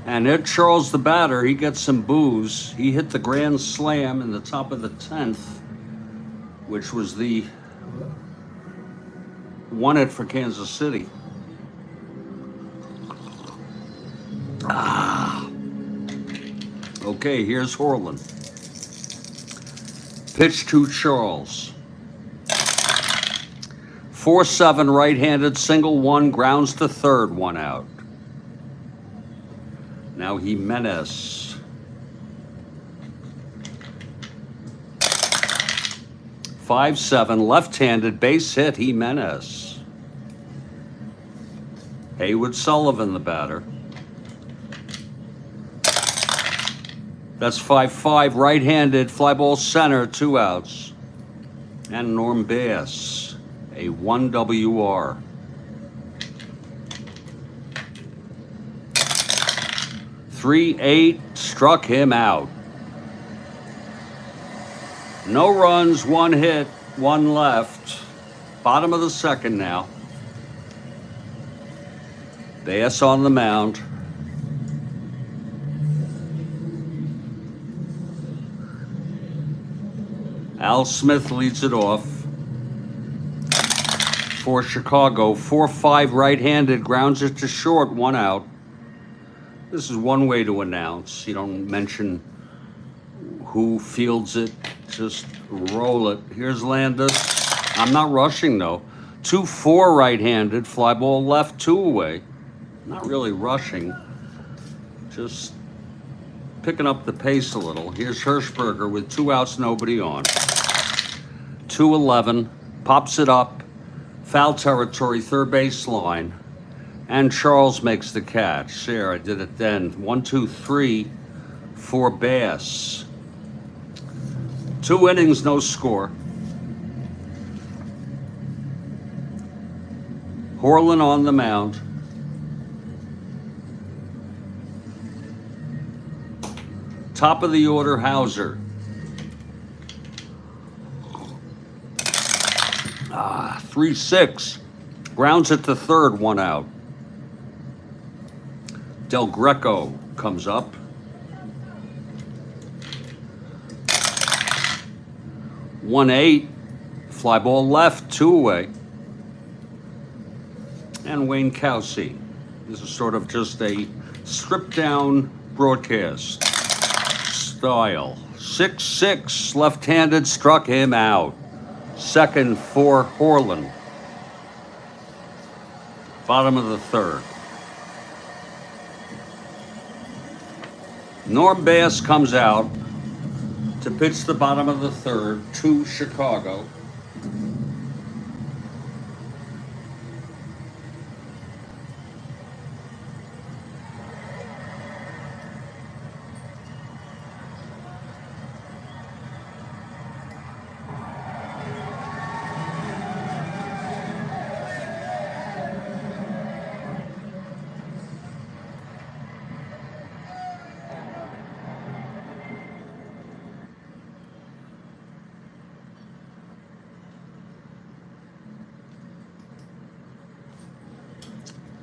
And Ed Charles, the batter, he gets some boos. He hit the grand slam in the top of the 10th, which was the one-hit for Kansas City. Okay, here's Horlin. Pitch to Charles. 4-7 right-handed, single 1, grounds to third, 1 out. Now Jimenez. 5-7 left-handed, base hit, Jimenez. Haywood Sullivan, the batter. That's 5-5 right-handed, fly ball center, 2 outs. And Norm Bass, a 1 WR. 3-8, struck him out. No runs, 1 hit, 1 left. Bottom of the second now. Bass on the mound. Al Smith leads it off for Chicago. 4-5 right-handed, grounds it to short, 1 out. This is one way to announce. You don't mention who fields it, just roll it. Here's Landis. I'm not rushing though. 2-4 right-handed, fly ball left, 2 away. Not really rushing, just picking up the pace a little. Here's Hirschberger with 2 outs, nobody on. 2-11, pops it up, foul territory, third base line, and Charles makes the catch. There, I did it then. 1-2-3 for Bass. 2 innings, no score. Horlin on the mound. Top of the order, Hauser. 3-6. Grounds it to third, 1 out. Del Greco comes up. 1-8. Fly ball left, 2 away. And Wayne Kowsey. This is sort of just a stripped down broadcast style. 6-6, left-handed, struck him out. Second for Horlin. Bottom of the third. Norm Bass comes out to pitch the bottom of the third to Chicago.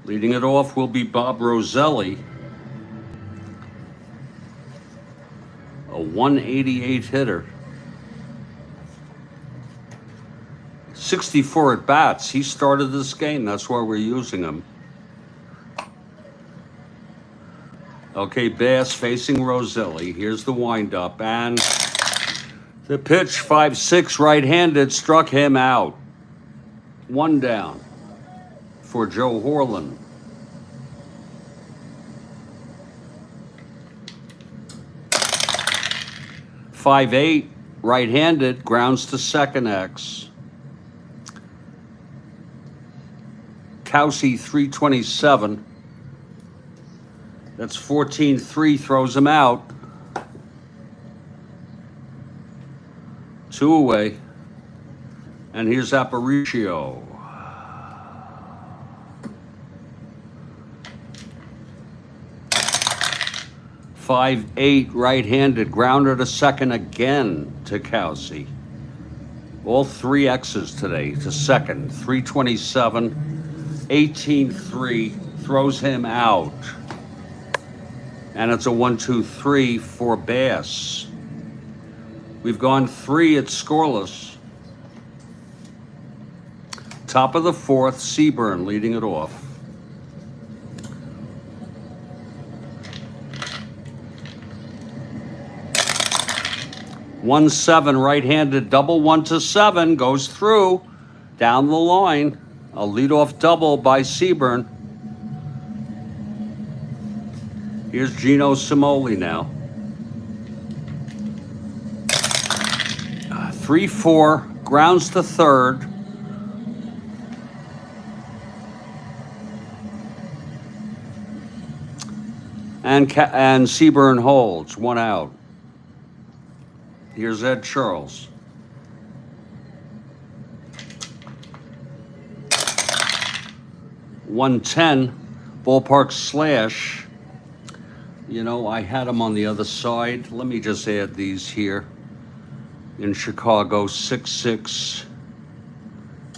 Leading it off will be Bob Roselli, a 188 hitter. 64 at bats. He started this game. That's why we're using him. Okay, Bass facing Roselli. Here's the windup. And the pitch, 5-6 right-handed, struck him out. 1 down for Joe Horlin. .58 right-handed, grounds to second X. Kowsey 327. That's 14-3, throws him out. 2 away. And here's Aparicio. 5-8 right-handed, grounder to second again to Kowsey. All 3 X's today to second. 327, 18-3, throws him out. And it's a 1-2-3 for Bass. We've gone 3 at scoreless. Top of the fourth, Seaburn leading it off. One 7 right-handed double, 1-7, goes through down the line. A leadoff double by Seaburn. Here's Gino Cimoli now. 3-4, grounds to third. And Seaburn holds, 1 out. Here's Ed Charles. .110, ballpark slash. You know, I had him on the other side. Let me just add these here. In Chicago, 6-6.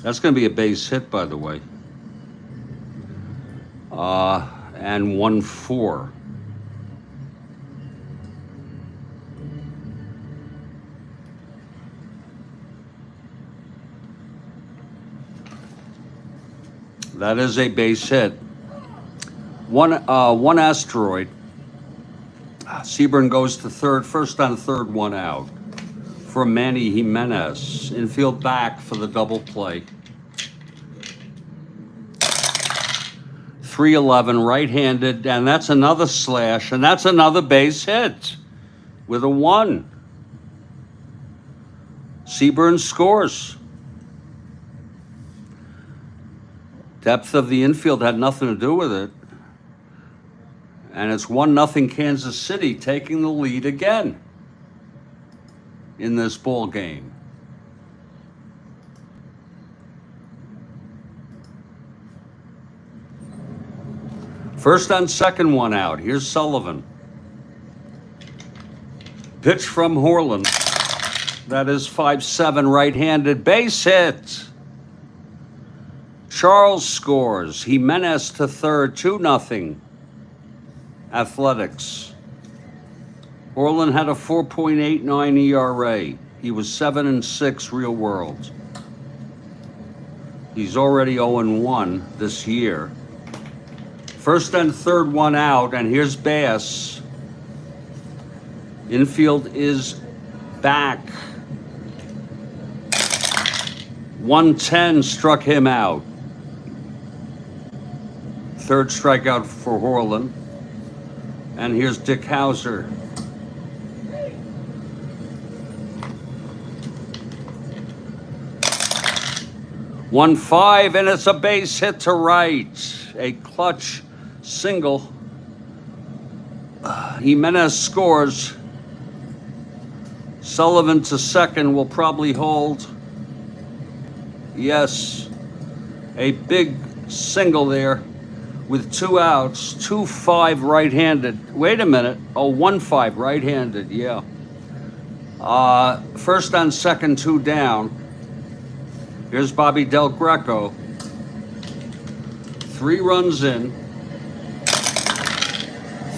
That's going to be a base hit, by the way. And 1-4. That is a base hit. One asteroid. Seaburn goes to third, first on third, one out. For Manny Jimenez. Infield back for the double play. 3-11, right-handed, and that's another slash, and that's another base hit with a 1. Seaburn scores. Depth of the infield had nothing to do with it. And it's 1-0 Kansas City taking the lead again in this ball game. First on second, one out. Here's Sullivan. Pitch from Horland. That is 5-7 right-handed base hit. Charles scores. Jimenez to third, 2-0. Athletics. Horland had a 4.89 ERA. He was 7-6 real world. He's already 0-1 this year. First and third, one out, and here's Bass. Infield is back. 110 struck him out. Third strikeout for Horland. And here's Dick Hauser. One 5, and it's a base hit to right. A clutch single. Jimenez scores. Sullivan to second will probably hold. Yes, a big single there with 2 outs. 2-5 right-handed. Wait a minute. Oh, 1-5 right-handed. Yeah. First on second, 2 down. Here's Bobby Del Greco. 3 runs in.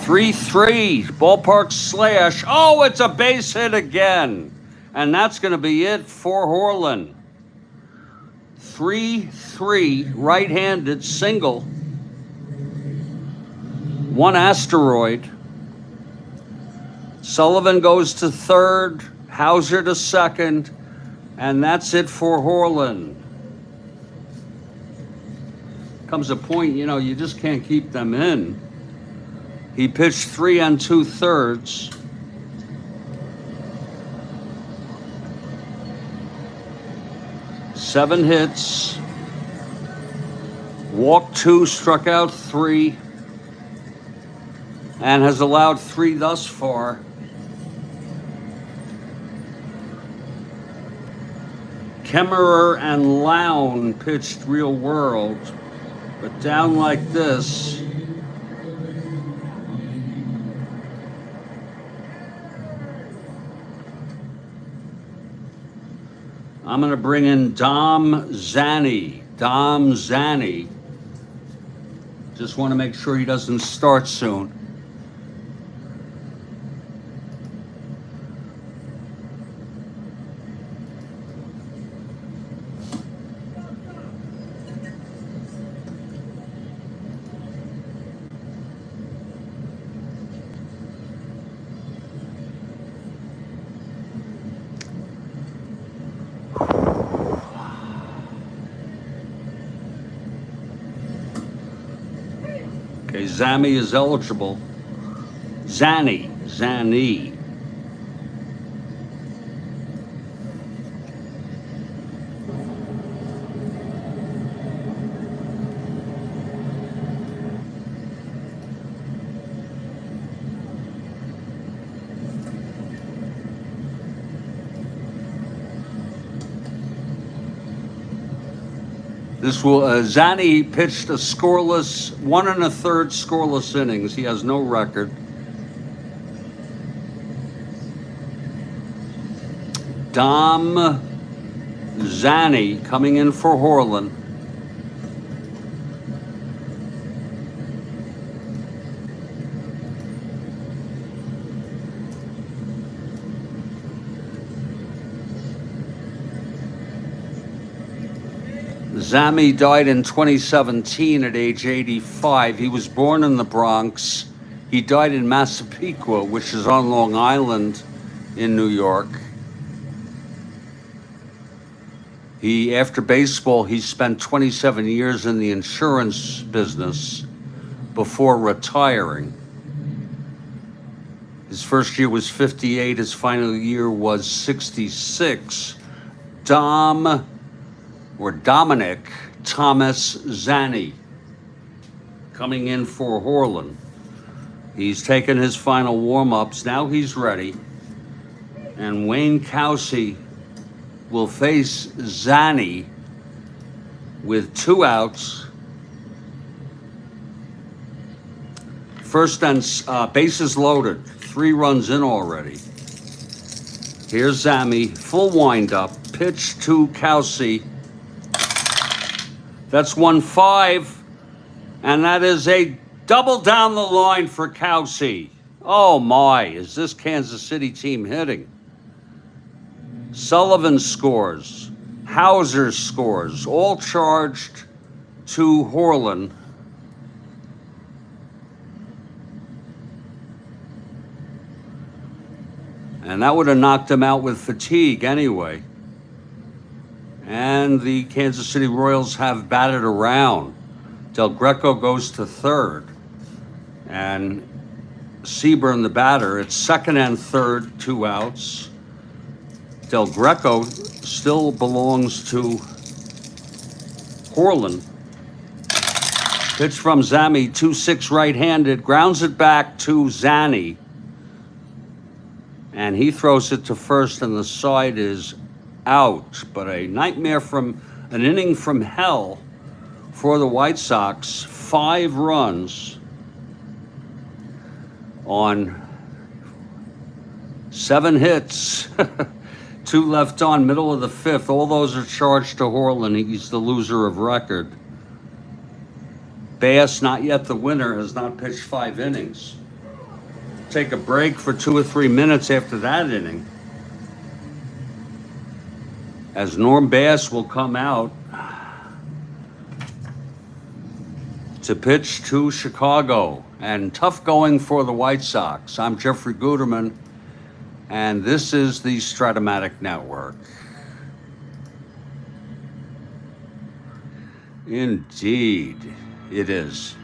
3-3. Ballpark slash. Oh, it's a base hit again. And that's going to be it for Horland. 3-3 right-handed single. 1 asteroid. Sullivan goes to third. Hauser to second. And that's it for Horland. Comes a point, you just can't keep them in. He pitched 3 2/3. Seven hits. Walked 2, struck out 3. And has allowed 3 thus far. Kemmerer and Lown pitched real world, but down like this. I'm going to bring in Dom Zanni. Dom Zanni. Just want to make sure he doesn't start soon. Okay, Zami is eligible. Zanni. Zanni pitched a scoreless 1 1/3 scoreless innings. He has no record. Dom Zanny coming in for Horland. Zami died in 2017 at age 85. He was born in the Bronx. He died in Massapequa, which is on Long Island in New York. After baseball, he spent 27 years in the insurance business before retiring. His first year was 58. His final year was 66. Dominic Thomas Zanny coming in for Horland. He's taken his final warm-ups. Now he's ready. And Wayne Kowsey will face Zanny with 2 outs. First and bases loaded. 3 runs in already. Here's Zami, full windup. Pitch to Kowsey. That's 1-5, and that is a double down the line for Kowsey. Oh my, is this Kansas City team hitting? Sullivan scores, Hauser scores, all charged to Horland. And that would have knocked him out with fatigue anyway. And the Kansas City Royals have batted around. Del Greco goes to third. And Seaburn, the batter, it's second and third, 2 outs. Del Greco still belongs to Horland. Pitch from Zami, 2-6 right-handed, grounds it back to Zanny. And he throws it to first, and the side is out. But a nightmare from an inning from hell for the White Sox. 5 runs on 7 hits. 2 left on, middle of the 5th. All those are charged to Horland. He's the loser of record. Bass, not yet the winner, has not pitched 5 innings. Take a break for 2 or 3 minutes after that inning, as Norm Bass will come out to pitch to Chicago. And tough going for the White Sox. I'm Jeffrey Guterman, and this is the Strat-O-Matic Network. Indeed, it is.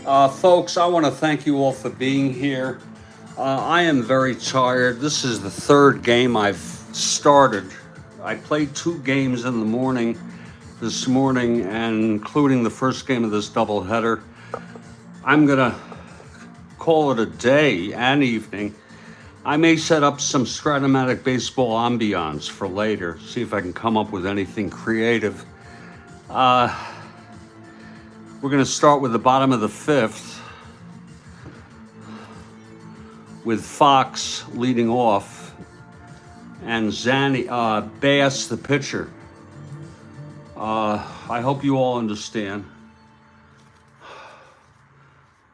Folks, I want to thank you all for being here. I am very tired. This is the third game I've started. I played 2 games in the morning this morning, and including the first game of this doubleheader. I'm going to call it a day and evening. I may set up some Strat-O-Matic baseball ambiance for later, see if I can come up with anything creative. We're going to start with the bottom of the 5th with Fox leading off and Bass the pitcher. I hope you all understand.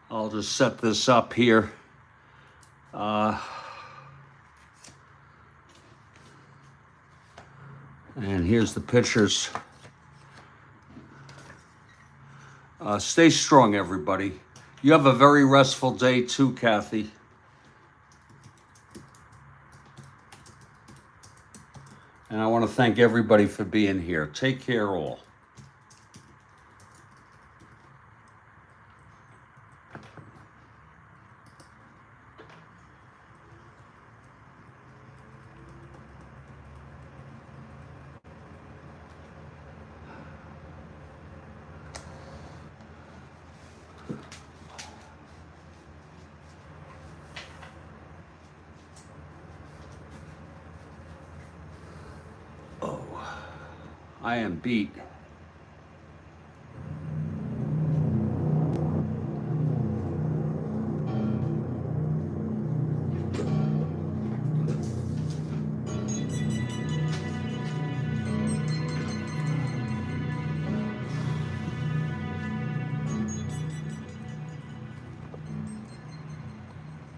I'll just set this up here. And here's the pitchers. Stay strong, everybody. You have a very restful day too, Kathy. And I want to thank everybody for being here. Take care, all. I am beat.